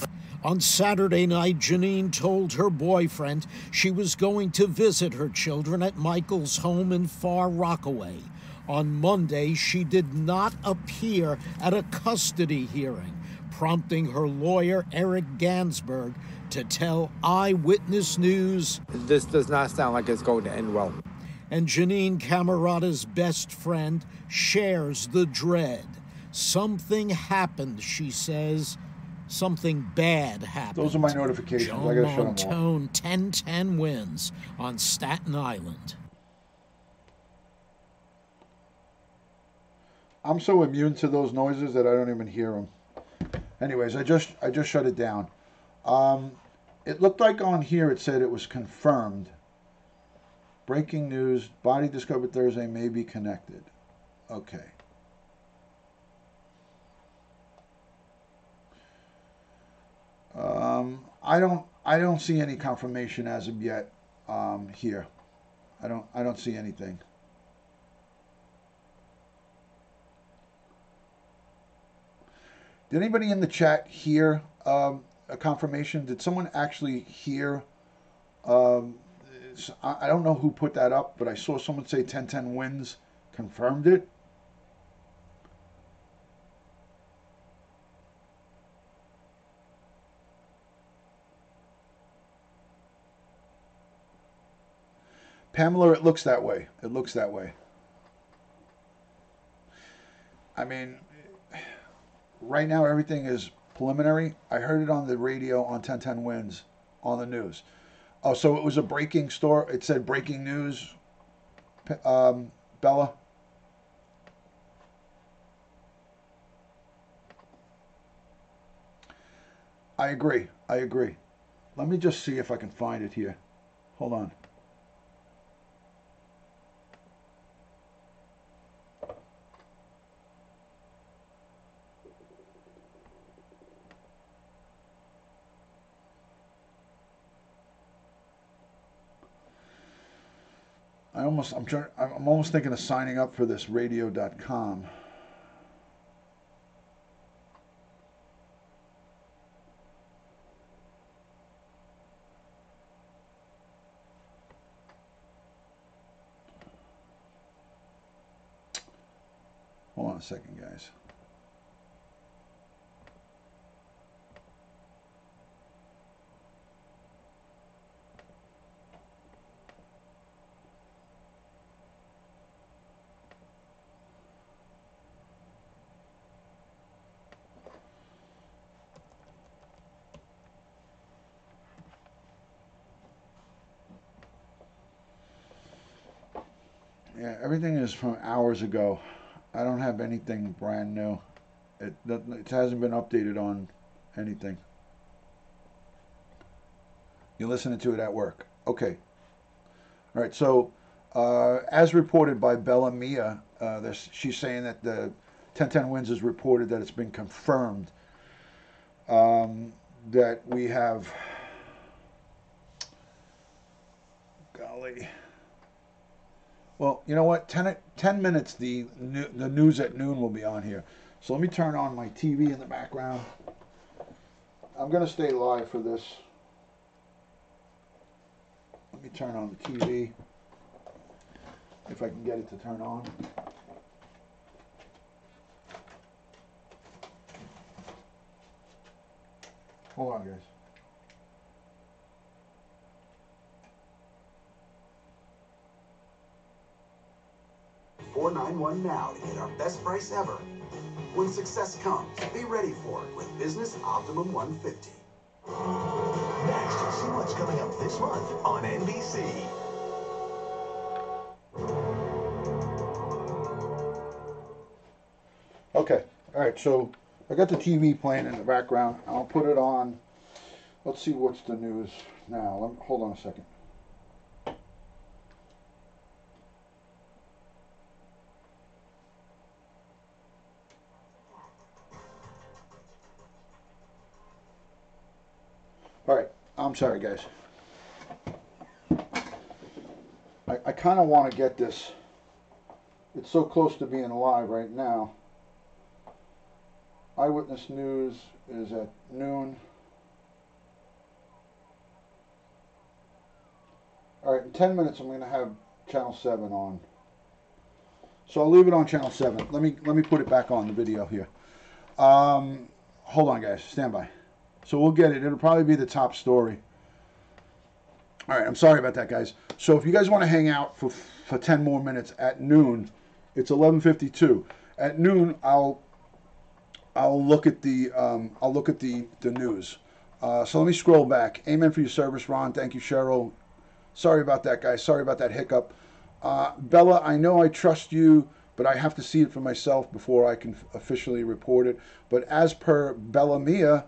On Saturday night, Jeanine told her boyfriend she was going to visit her children at Michael's home in Far Rockaway. On Monday, she did not appear at a custody hearing, prompting her lawyer, Eric Gansberg, to tell Eyewitness News, "This does not sound like it's going to end well." And Jeanine Cammarata's best friend shares the dread. Something happened, she says. Something bad happened. Those are my notifications. Joe I gotta shut them off. Montone, 1010 Wins on Staten Island. I'm so immune to those noises that I don't even hear them. Anyways, I just shut it down. It looked like on here it said it was confirmed. Breaking news: body discovered Thursday may be connected. Okay. I don't see any confirmation as of yet here. I don't see anything. Did anybody in the chat hear a confirmation? Did someone actually hear? I don't know who put that up, but I saw someone say 1010 Wins confirmed it. Pamela, it looks that way. It looks that way. I mean, right now everything is preliminary. I heard it on the radio on 1010 Wins on the news. Oh, so it was a breaking story. It said breaking news, Bella. I agree. I agree. Let me just see if I can find it here. Hold on. I'm almost thinking of signing up for this radio.com. on a second, guys. Yeah, everything is from hours ago. I don't have anything brand new. It hasn't been updated on anything. You're listening to it at work. Okay. All right, so as reported by Bella Mia, she's saying that the 1010 Wins has reported that it's been confirmed that we have, golly, well, you know what, 10 minutes, the news at noon will be on here. So let me turn on my TV in the background. I'm going to stay live for this. Let me turn on the TV, if I can get it to turn on. Hold on, guys. $491 now to get our best price ever. When success comes, be ready for it with Business Optimum 150. Next, see what's coming up this month on NBC. Okay, all right, so I got the TV playing in the background. I'll put it on. Let's see what's the news now. Hold on a second. All right, I'm sorry, guys. I kind of want to get this. It's so close to being live right now. Eyewitness News is at noon. All right, in 10 minutes I'm going to have Channel 7 on. So I'll leave it on Channel 7. Let me put it back on the video here. Hold on, guys. Stand by. So we'll get it. It'll probably be the top story. All right, I'm sorry about that, guys. So if you guys want to hang out for 10 more minutes at noon, it's 11:52. At noon, I'll look at the news. So let me scroll back. Amen for your service, Ron. Thank you, Cheryl. Sorry about that, guys. Sorry about that hiccup. Bella, I know I trust you, but I have to see it for myself before I can officially report it. But as per Bella Mia,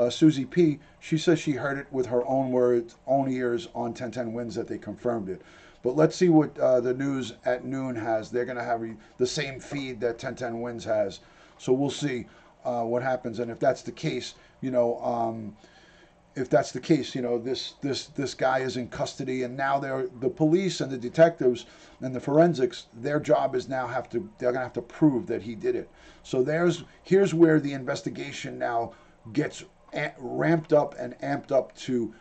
Susie P., she says she heard it with her own words, own ears on 1010 Wins that they confirmed it. But let's see what the news at noon has. They're going to have the same feed that 1010 Wins has. So we'll see what happens. And if that's the case, you know, this guy is in custody, and now the police and the detectives and the forensics, their job is now they're gonna have to prove that he did it. So here's where the investigation now gets ramped up and amped up to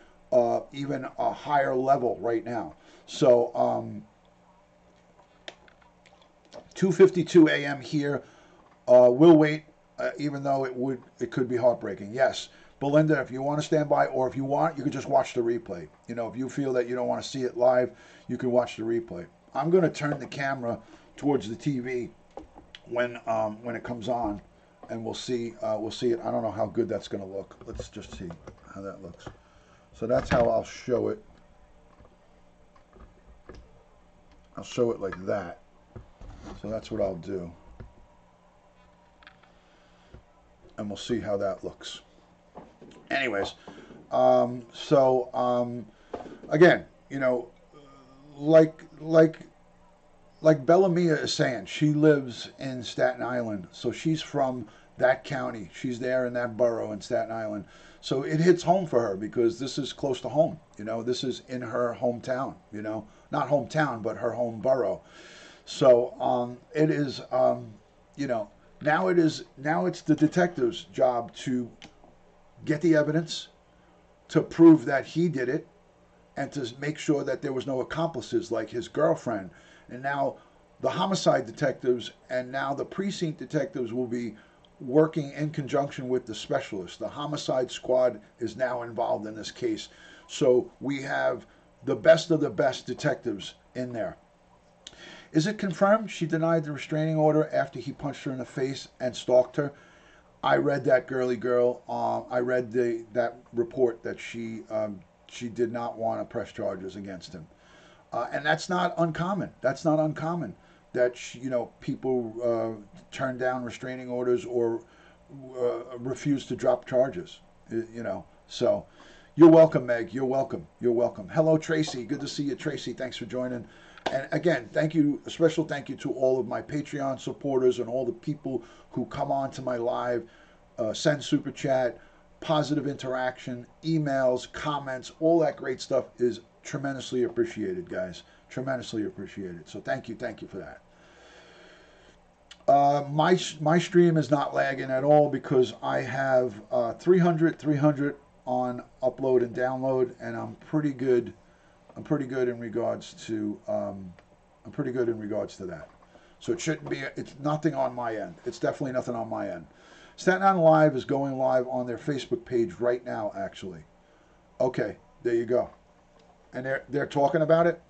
even a higher level right now. So 2:52 a.m. here. We'll wait, even though it could be heartbreaking. Yes. Belinda, if you want to stand by, or if you want, you can just watch the replay. You know, if you feel that you don't want to see it live, you can watch the replay. I'm going to turn the camera towards the TV when it comes on, and we'll see it. I don't know how good that's going to look. Let's just see how that looks. So that's how I'll show it. I'll show it like that. So that's what I'll do, and we'll see how that looks. Anyways, again, you know, like Bella Mia is saying, she lives in Staten Island, so she's from that county. She's there in that borough in Staten Island. So it hits home for her because this is close to home. You know, this is in her hometown, you know, not hometown, but her home borough. So it is, you know, now it's the detective's job to get the evidence, to prove that he did it, and to make sure that there was no accomplices like his girlfriend. And now the homicide detectives and now the precinct detectives will be working in conjunction with the specialists. The homicide squad is now involved in this case. So we have the best of the best detectives in there. Is it confirmed she denied the restraining order after he punched her in the face and stalked her? I read that, girly girl. I read that report that she did not want to press charges against him. And that's not uncommon. That's not uncommon that people turn down restraining orders or refuse to drop charges. So you're welcome, Meg. You're welcome. You're welcome. Hello, Tracy. Good to see you, Tracy. Thanks for joining. And again, thank you. A special thank you to all of my Patreon supporters and all the people who come on to my live, send super chat, positive interaction, emails, comments. All that great stuff is tremendously appreciated, guys. Tremendously appreciated. So thank you for that. My stream is not lagging at all because I have 300 on upload and download, and I'm pretty good. I'm pretty good in regards to that. So it shouldn't be. It's nothing on my end. It's definitely nothing on my end. Staten Island Live is going live on their Facebook page right now. Actually, okay, there you go. And they're talking about it.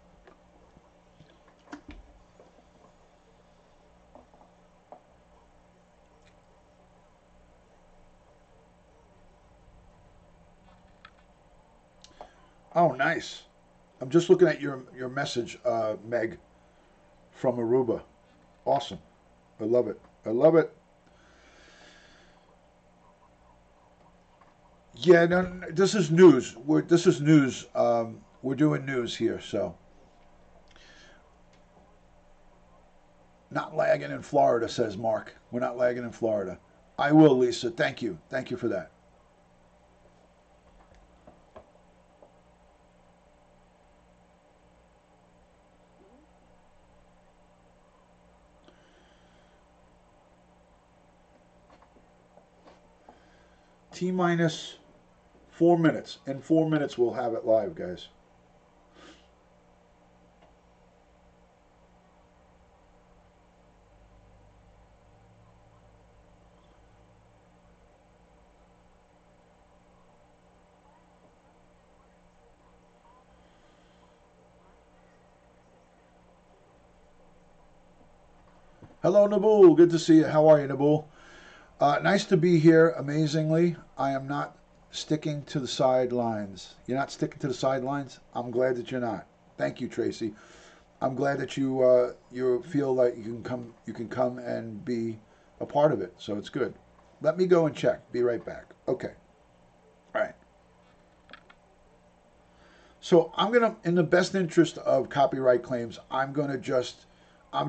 Oh, nice. I'm just looking at your message, Meg, from Aruba. Awesome. I love it. I love it. Yeah, no, this is news. This is news. We're doing news here, so. Not lagging in Florida, says Mark. We're not lagging in Florida. I will, Lisa. Thank you. Thank you for that. T-minus 4 minutes. In 4 minutes, we'll have it live, guys. Hello, Nabul. Good to see you. How are you, Nabul? Nice to be here, amazingly. I am not sticking to the sidelines. You're not sticking to the sidelines? I'm glad that you're not. Thank you, Tracy. I'm glad that you feel like you can come and be a part of it, so it's good. Let me go and check. Be right back. Okay. All right. So I'm going to, in the best interest of copyright claims, I'm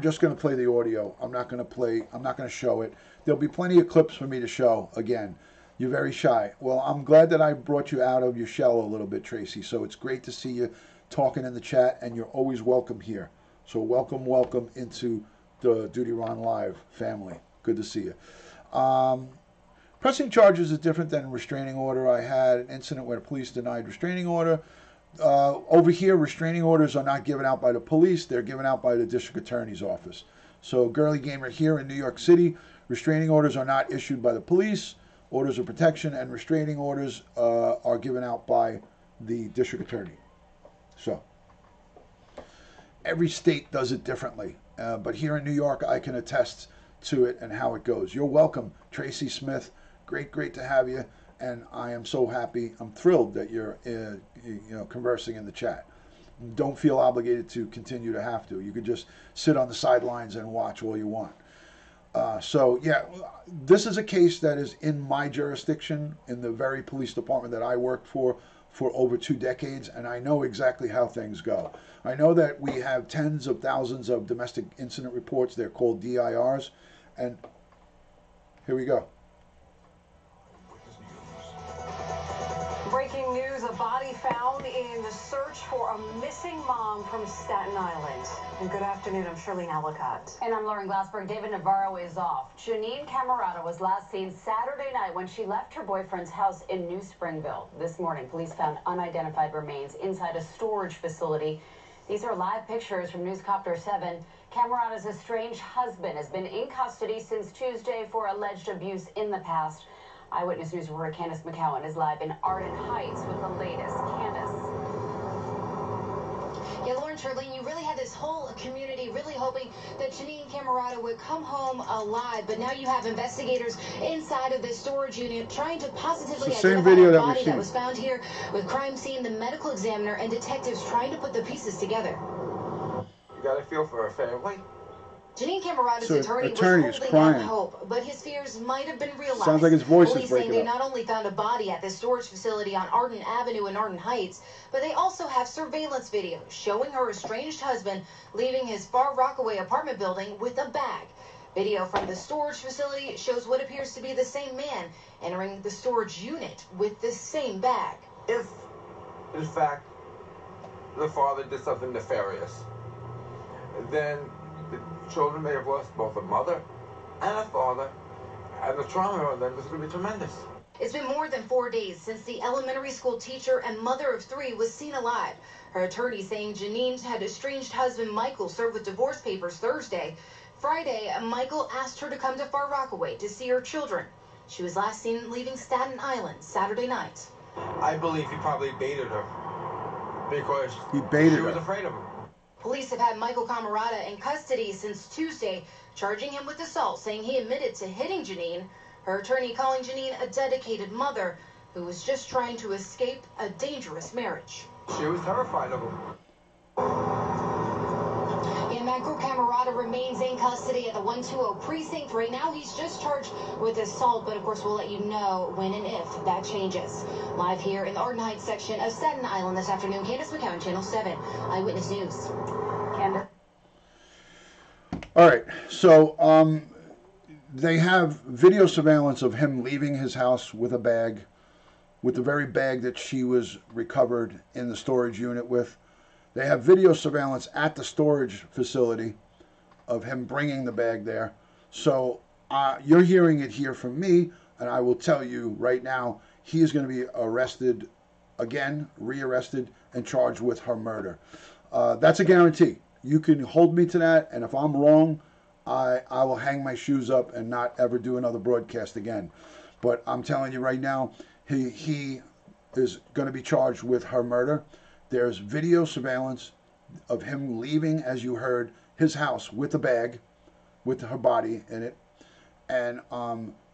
just going to play the audio. I'm not going to show it. There'll be plenty of clips for me to show. Again, you're very shy. Well, I'm glad that I brought you out of your shell a little bit, Tracy. So it's great to see you talking in the chat, and you're always welcome here. So welcome into the Duty Ron Live family. Good to see you. Pressing charges is different than restraining order. I had an incident where the police denied restraining order. Over here, restraining orders are not given out by the police. They're given out by the district attorney's office. So, Girly Gamer, here in New York City, restraining orders are not issued by the police. Orders of protection and restraining orders are given out by the district attorney. So, every state does it differently. But here in New York, I can attest to it and how it goes. You're welcome, Tracy Smith. Great to have you. And I am so happy. I'm thrilled that you're conversing in the chat. Don't feel obligated to continue to have to. You could just sit on the sidelines and watch all you want. So yeah, this is a case that is in my jurisdiction, in the very police department that I worked for over 2 decades, and I know exactly how things go. I know that we have tens of thousands of domestic incident reports. They're called DIRs, and here we go. Breaking news, a body found in the search for a missing mom from Staten Island. And good afternoon, I'm Shirlene Ellicott. And I'm Lauren Glassberg. David Navarro is off. Jeanine Cammarata was last seen Saturday night when she left her boyfriend's house in New Springville. This morning, police found unidentified remains inside a storage facility. These are live pictures from Newscopter 7. Cammarata's estranged husband has been in custody since Tuesday for alleged abuse in the past. Eyewitness News reporter Candace McCowan is live in Arden Heights with the latest. Candace. Yeah, Lauren, Charlene, you really had this whole community really hoping that Jeanine Cammarata would come home alive, but now you have investigators inside of this storage unit trying to positively identify a body that was found here with crime scene, the medical examiner, and detectives trying to put the pieces together. You got to feel for her family. Jeanine Cammarata's So attorney was holding out hope, but his fears might have been realized. Sounds like his voice is Police breaking saying they up. not only found a body at the storage facility on Arden Avenue in Arden Heights, but they also have surveillance video showing her estranged husband leaving his Far Rockaway apartment building with a bag. Video from the storage facility shows what appears to be the same man entering the storage unit with the same bag. If, in fact, the father did something nefarious, then the children may have lost both a mother and a father, and the trauma on them is going to be tremendous. It's been more than 4 days since the elementary school teacher and mother of 3 was seen alive. Her attorney saying Jeanine had estranged husband Michael served with divorce papers Thursday. Friday, Michael asked her to come to Far Rockaway to see her children. She was last seen leaving Staten Island Saturday night. I believe he probably baited her because she was afraid of him. Police have had Michael Cammarata in custody since Tuesday, charging him with assault, saying he admitted to hitting Jeanine. Her attorney calling Jeanine a dedicated mother who was just trying to escape a dangerous marriage. She was terrified of him. And Michael Cammarata remains in custody at the 120 precinct. Right now, he's just charged with assault, but of course, we'll let you know when and if that changes. Live here in the Arden Heights section of Staten Island this afternoon, Candace McCowan, Channel 7, Eyewitness News. Candace. All right, so they have video surveillance of him leaving his house with a bag, with the very bag that she was recovered in the storage unit with. They have video surveillance at the storage facility of him bringing the bag there. So you're hearing it here from me, and I will tell you right now, he is going to be arrested again, rearrested, and charged with her murder. That's a guarantee. You can hold me to that, and if I'm wrong, I will hang my shoes up and not ever do another broadcast again. But I'm telling you right now, he is going to be charged with her murder. There's video surveillance of him leaving, as you heard, his house with a bag with her body in it, and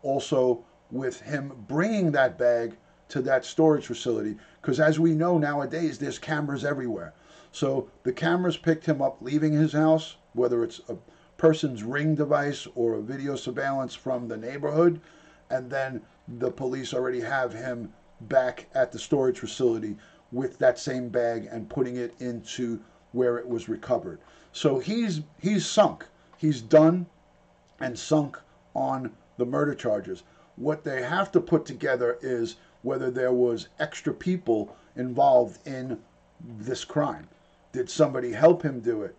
also with him bringing that bag to that storage facility, because as we know nowadays, there's cameras everywhere. So the cameras picked him up leaving his house, whether it's a person's Ring device or a video surveillance from the neighborhood, and then the police already have him back at the storage facility with that same bag and putting it into where it was recovered. So he's sunk. He's done and sunk on the murder charges. What they have to put together is whether there was extra people involved in this crime. Did somebody help him do it?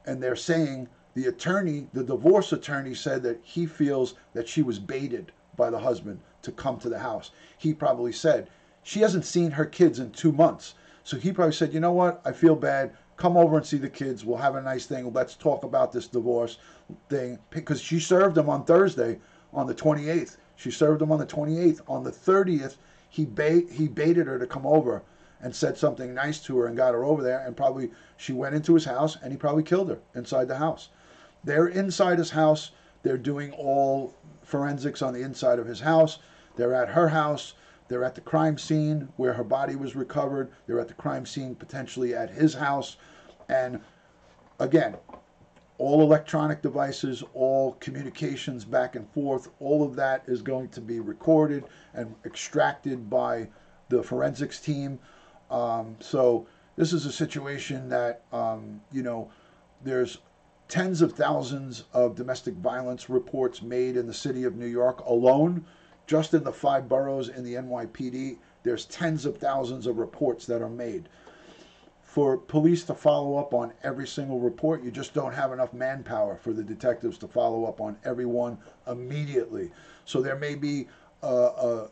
And they're saying the attorney, the divorce attorney, said that he feels that she was baited by the husband to come to the house. He probably said, she hasn't seen her kids in 2 months. So he probably said, you know what, I feel bad. Come over and see the kids. We'll have a nice thing. Let's talk about this divorce thing. Because she served him on Thursday on the 28th. She served him on the 28th. On the 30th, he baited her to come over and said something nice to her and got her over there. And probably she went into his house and he probably killed her inside the house. They're inside his house. They're doing all forensics on the inside of his house. They're at her house. They're at the crime scene where her body was recovered. They're at the crime scene potentially at his house. And again, all electronic devices, all communications back and forth, all of that is going to be recorded and extracted by the forensics team. So this is a situation that, there's tens of thousands of domestic violence reports made in the city of New York alone. Just in the 5 boroughs in the NYPD, there's tens of thousands of reports that are made. For police to follow up on every single report, you just don't have enough manpower for the detectives to follow up on every one immediately. So there may be a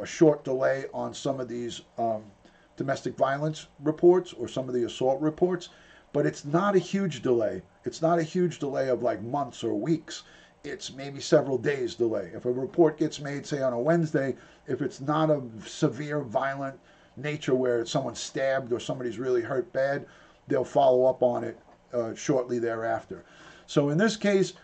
short delay on some of these domestic violence reports or some of the assault reports, but it's not a huge delay. It's not a huge delay of like months or weeks. It's maybe several days delay. If a report gets made, say on a Wednesday, if it's not of severe violent nature where someone's stabbed or somebody's really hurt bad, they'll follow up on it shortly thereafter. So in this case,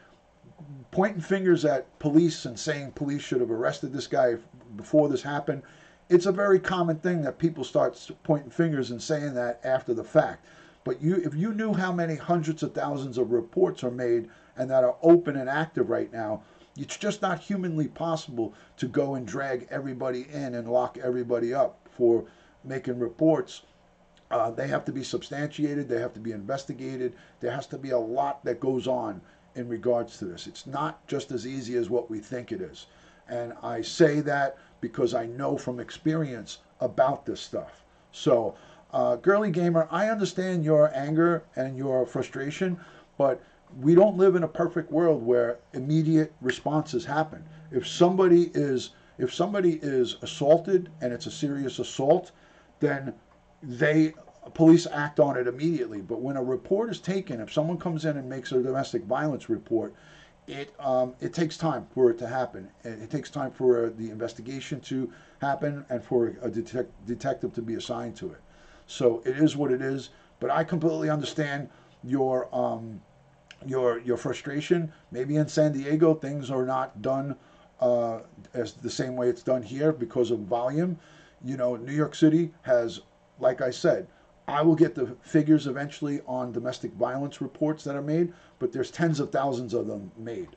pointing fingers at police and saying police should have arrested this guy before this happened, it's a very common thing that people start pointing fingers and saying that after the fact. But if you knew how many hundreds of thousands of reports are made and that are open and active right now, it's just not humanly possible to go and drag everybody in and lock everybody up for making reports. They have to be substantiated, they have to be investigated, there has to be a lot that goes on in regards to this. It's not just as easy as what we think it is. And I say that because I know from experience about this stuff. So, Girly Gamer, I understand your anger and your frustration, but we don't live in a perfect world where immediate responses happen. If somebody is assaulted and it's a serious assault, then police act on it immediately. But when a report is taken, if someone comes in and makes a domestic violence report, it takes time for it to happen. It takes time for the investigation to happen and for a detective to be assigned to it. So it is what it is. But I completely understand your frustration. Maybe in San Diego things are not done as the same way it's done here because of volume. You know, New York City has, like I said, I will get the figures eventually on domestic violence reports that are made, but there's tens of thousands of them made.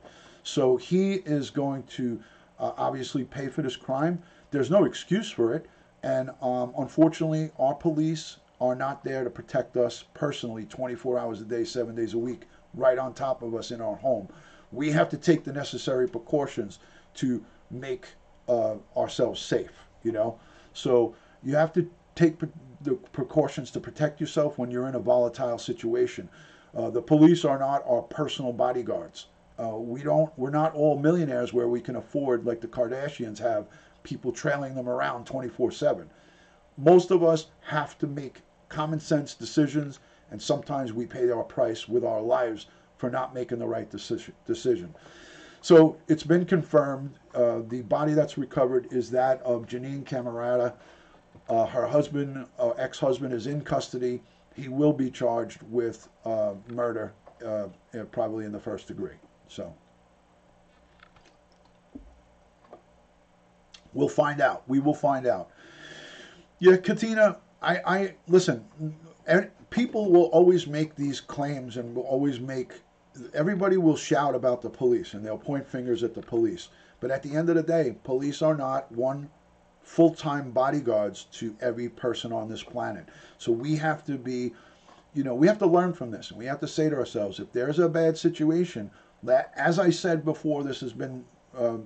So he is going to obviously pay for this crime. There's no excuse for it. And unfortunately, our police are not there to protect us personally 24 hours a day, 7 days a week, right on top of us in our home. We have to take the necessary precautions to make ourselves safe, you know. So you have to take the precautions to protect yourself when you're in a volatile situation. The police are not our personal bodyguards. We're not all millionaires where we can afford, like the Kardashians have, people trailing them around 24/7. Most of us have to make common sense decisions, and sometimes we pay our price with our lives for not making the right decision. So it's been confirmed. The body that's recovered is that of Jeanine Cammarata. Her husband, ex-husband, is in custody. He will be charged with murder, probably in the first degree. So we'll find out. We will find out. Yeah, Katina, I listen. People will always make these claims and will always everybody will shout about the police and they'll point fingers at the police. But at the end of the day, police are not full-time bodyguards to every person on this planet. So we have to be, we have to learn from this. And we have to say to ourselves, if there's a bad situation, that, as I said before, this has been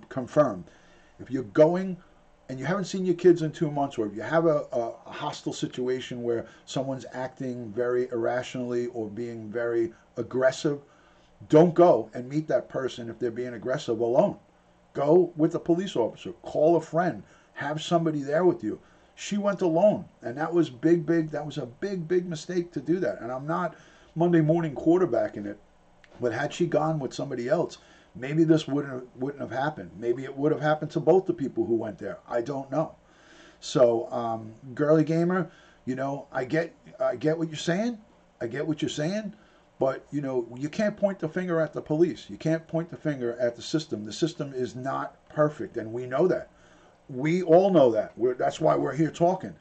confirmed. If you're going and you haven't seen your kids in 2 months, or if you have a hostile situation where someone's acting very irrationally or being very aggressive, don't go and meet that person if they're being aggressive alone. Go with a police officer. Call a friend. Have somebody there with you. She went alone, and that was big. That was a big mistake to do that. And I'm not Monday morning quarterbacking it, but had she gone with somebody else, maybe this wouldn't have happened. Maybe it would have happened to both the people who went there. I don't know. So, Girly Gamer, I get what you're saying. I get what you're saying. But, you can't point the finger at the police. You can't point the finger at the system. The system is not perfect, and we know that. We all know that. That's why we're here talking.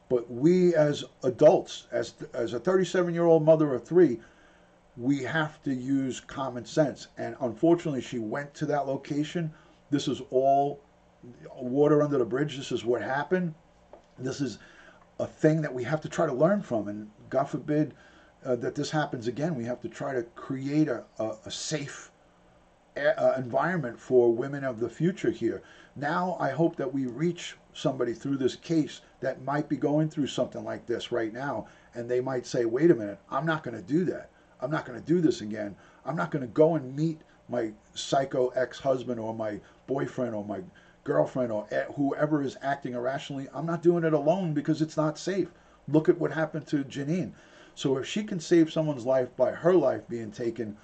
But we as adults, as a 37-year-old mother of 3, we have to use common sense. And unfortunately, she went to that location. This is all water under the bridge. This is what happened. This is a thing that we have to try to learn from. And God forbid that this happens again. We have to try to create a safe environment for women of the future here. Now, I hope that we reach somebody through this case that might be going through something like this right now. And they might say, wait a minute, I'm not going to do that. I'm not going to do this again. I'm not going to go and meet my psycho ex-husband or my boyfriend or my girlfriend or whoever is acting irrationally. I'm not doing it alone because it's not safe. Look at what happened to Jeanine. So if she can save someone's life by her life being taken,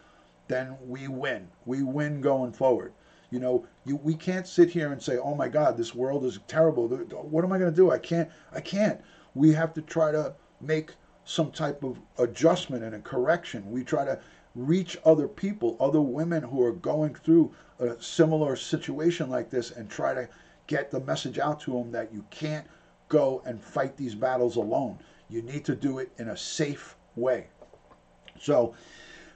then we win. We win going forward. You know, we can't sit here and say, oh my God, this world is terrible. What am I going to do? I can't. We have to try to make some type of adjustment and a correction. We try to reach other people, other women who are going through a similar situation like this, and try to get the message out to them that you can't go and fight these battles alone. You need to do it in a safe way. So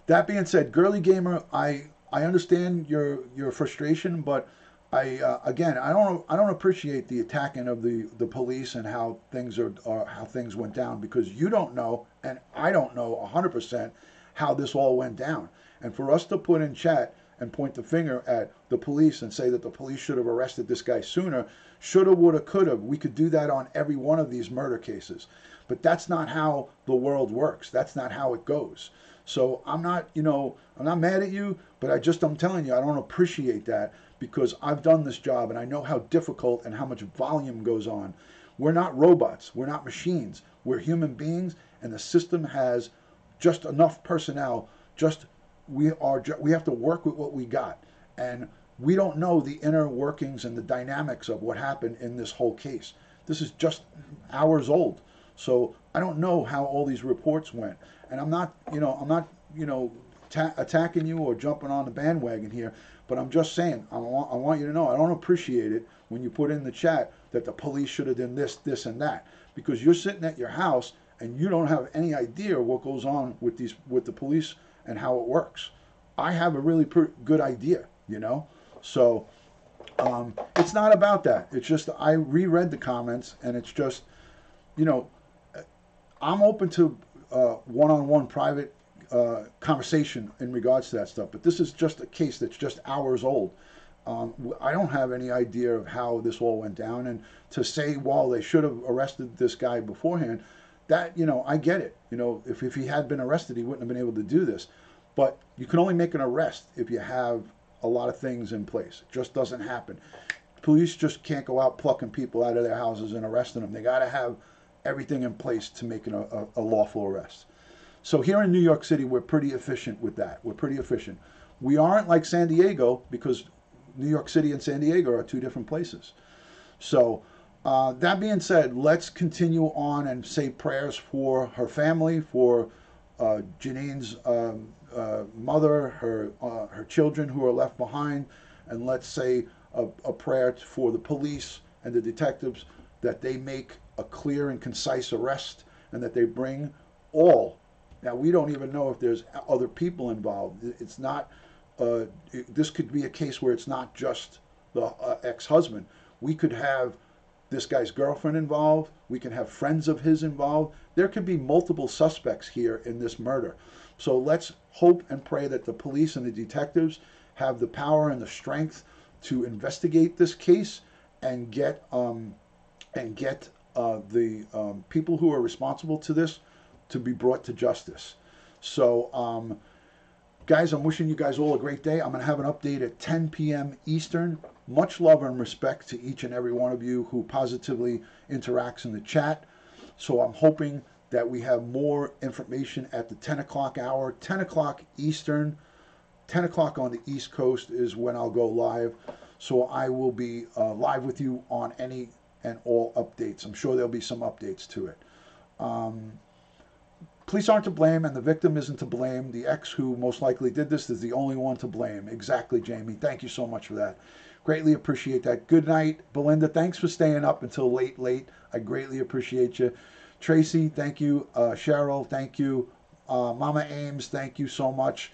that being said, Girly Gamer, I understand your frustration, but again, I don't appreciate the attacking of the police and how things how things went down, because you don't know and I don't know 100% how this all went down. And for us to put in chat and point the finger at the police and say that the police should have arrested this guy sooner, shoulda, woulda, coulda, we could do that on every one of these murder cases. But that's not how the world works. That's not how it goes. So I'm not mad at you, but I'm telling you, I don't appreciate that, because I've done this job and I know how difficult and how much volume goes on. We're not robots. We're not machines. We're human beings, and the system has just enough personnel. We have to work with what we got, and we don't know the inner workings and the dynamics of what happened in this whole case. This is just hours old, so I don't know how all these reports went. And I'm not attacking you or jumping on the bandwagon here, but I'm just saying, I want you to know I don't appreciate it when you put in the chat that the police should have done this, and that, because you're sitting at your house and you don't have any idea what goes on with the police and how it works. I have a really good idea, So it's not about that. It's just I reread the comments, and it's just, I'm open to one-on-one private conversation in regards to that stuff. But this is just a case that's just hours old. I don't have any idea of how this all went down. And to say, well, they should have arrested this guy beforehand, that, I get it. If he had been arrested, he wouldn't have been able to do this. But you can only make an arrest if you have a lot of things in place. It just doesn't happen. Police just can't go out plucking people out of their houses and arresting them. They got to have everything in place to make a lawful arrest. So here in New York City, we're pretty efficient with that. We're pretty efficient. We aren't like San Diego, because New York City and San Diego are two different places. So that being said, let's continue on and say prayers for her family, for Jeanine's mother, her children who are left behind, and let's say a prayer for the police and the detectives, that they make a clear and concise arrest, and that they bring all. Now, we don't even know if there's other people involved. It's not, this could be a case where it's not just the ex-husband. We could have this guy's girlfriend involved. We can have friends of his involved. There could be multiple suspects here in this murder. So let's hope and pray that the police and the detectives have the power and the strength to investigate this case and get the people who are responsible to this to be brought to justice. So, guys, I'm wishing you guys all a great day. I'm going to have an update at 10 p.m. Eastern. Much love and respect to each and every one of you who positively interacts in the chat. So I'm hoping that we have more information at the 10 o'clock hour, 10 o'clock Eastern, 10 o'clock on the East Coast is when I'll go live. So I will be live with you on any and all updates. I'm sure there'll be some updates to it. Police aren't to blame, and the victim isn't to blame. The ex who most likely did this is the only one to blame. Exactly, Jamie. Thank you so much for that. Greatly appreciate that. Good night, Belinda. Thanks for staying up until late. I greatly appreciate you. Tracy, thank you. Cheryl, thank you. Mama Ames, thank you so much.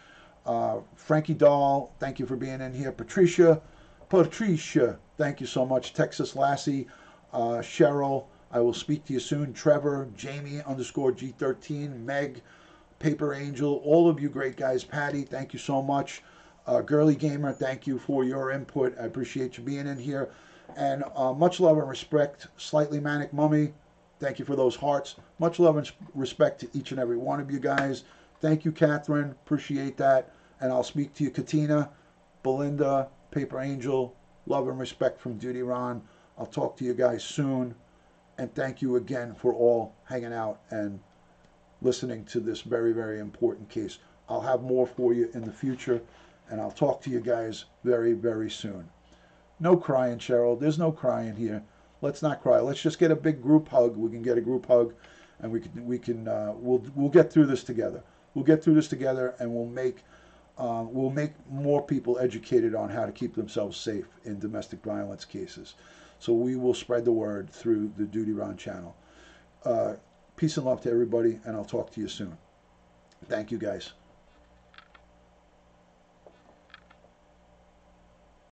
Frankie Dahl, thank you for being in here. Patricia, thank you so much. Texas Lassie, Cheryl, I will speak to you soon. Trevor, Jamie _G13, Meg, Paper Angel, all of you great guys. Patty, thank you so much. Girly Gamer, thank you for your input. I appreciate you being in here. And much love and respect. Slightly Manic Mummy, thank you for those hearts. Much love and respect to each and every one of you guys. Thank you, Catherine. Appreciate that. And I'll speak to you, Katina, Belinda, Paper Angel. Love and respect from Duty Ron. I'll talk to you guys soon. And thank you again for all hanging out and listening to this very, very important case. I'll have more for you in the future, and I'll talk to you guys very, very soon. No crying, Cheryl. There's no crying here. Let's not cry. Let's just get a big group hug. We can get a group hug, and we'll get through this together. We'll get through this together, and we'll make more people educated on how to keep themselves safe in domestic violence cases. So we will spread the word through the Duty Ron channel. Peace and love to everybody, and I'll talk to you soon. Thank you, guys.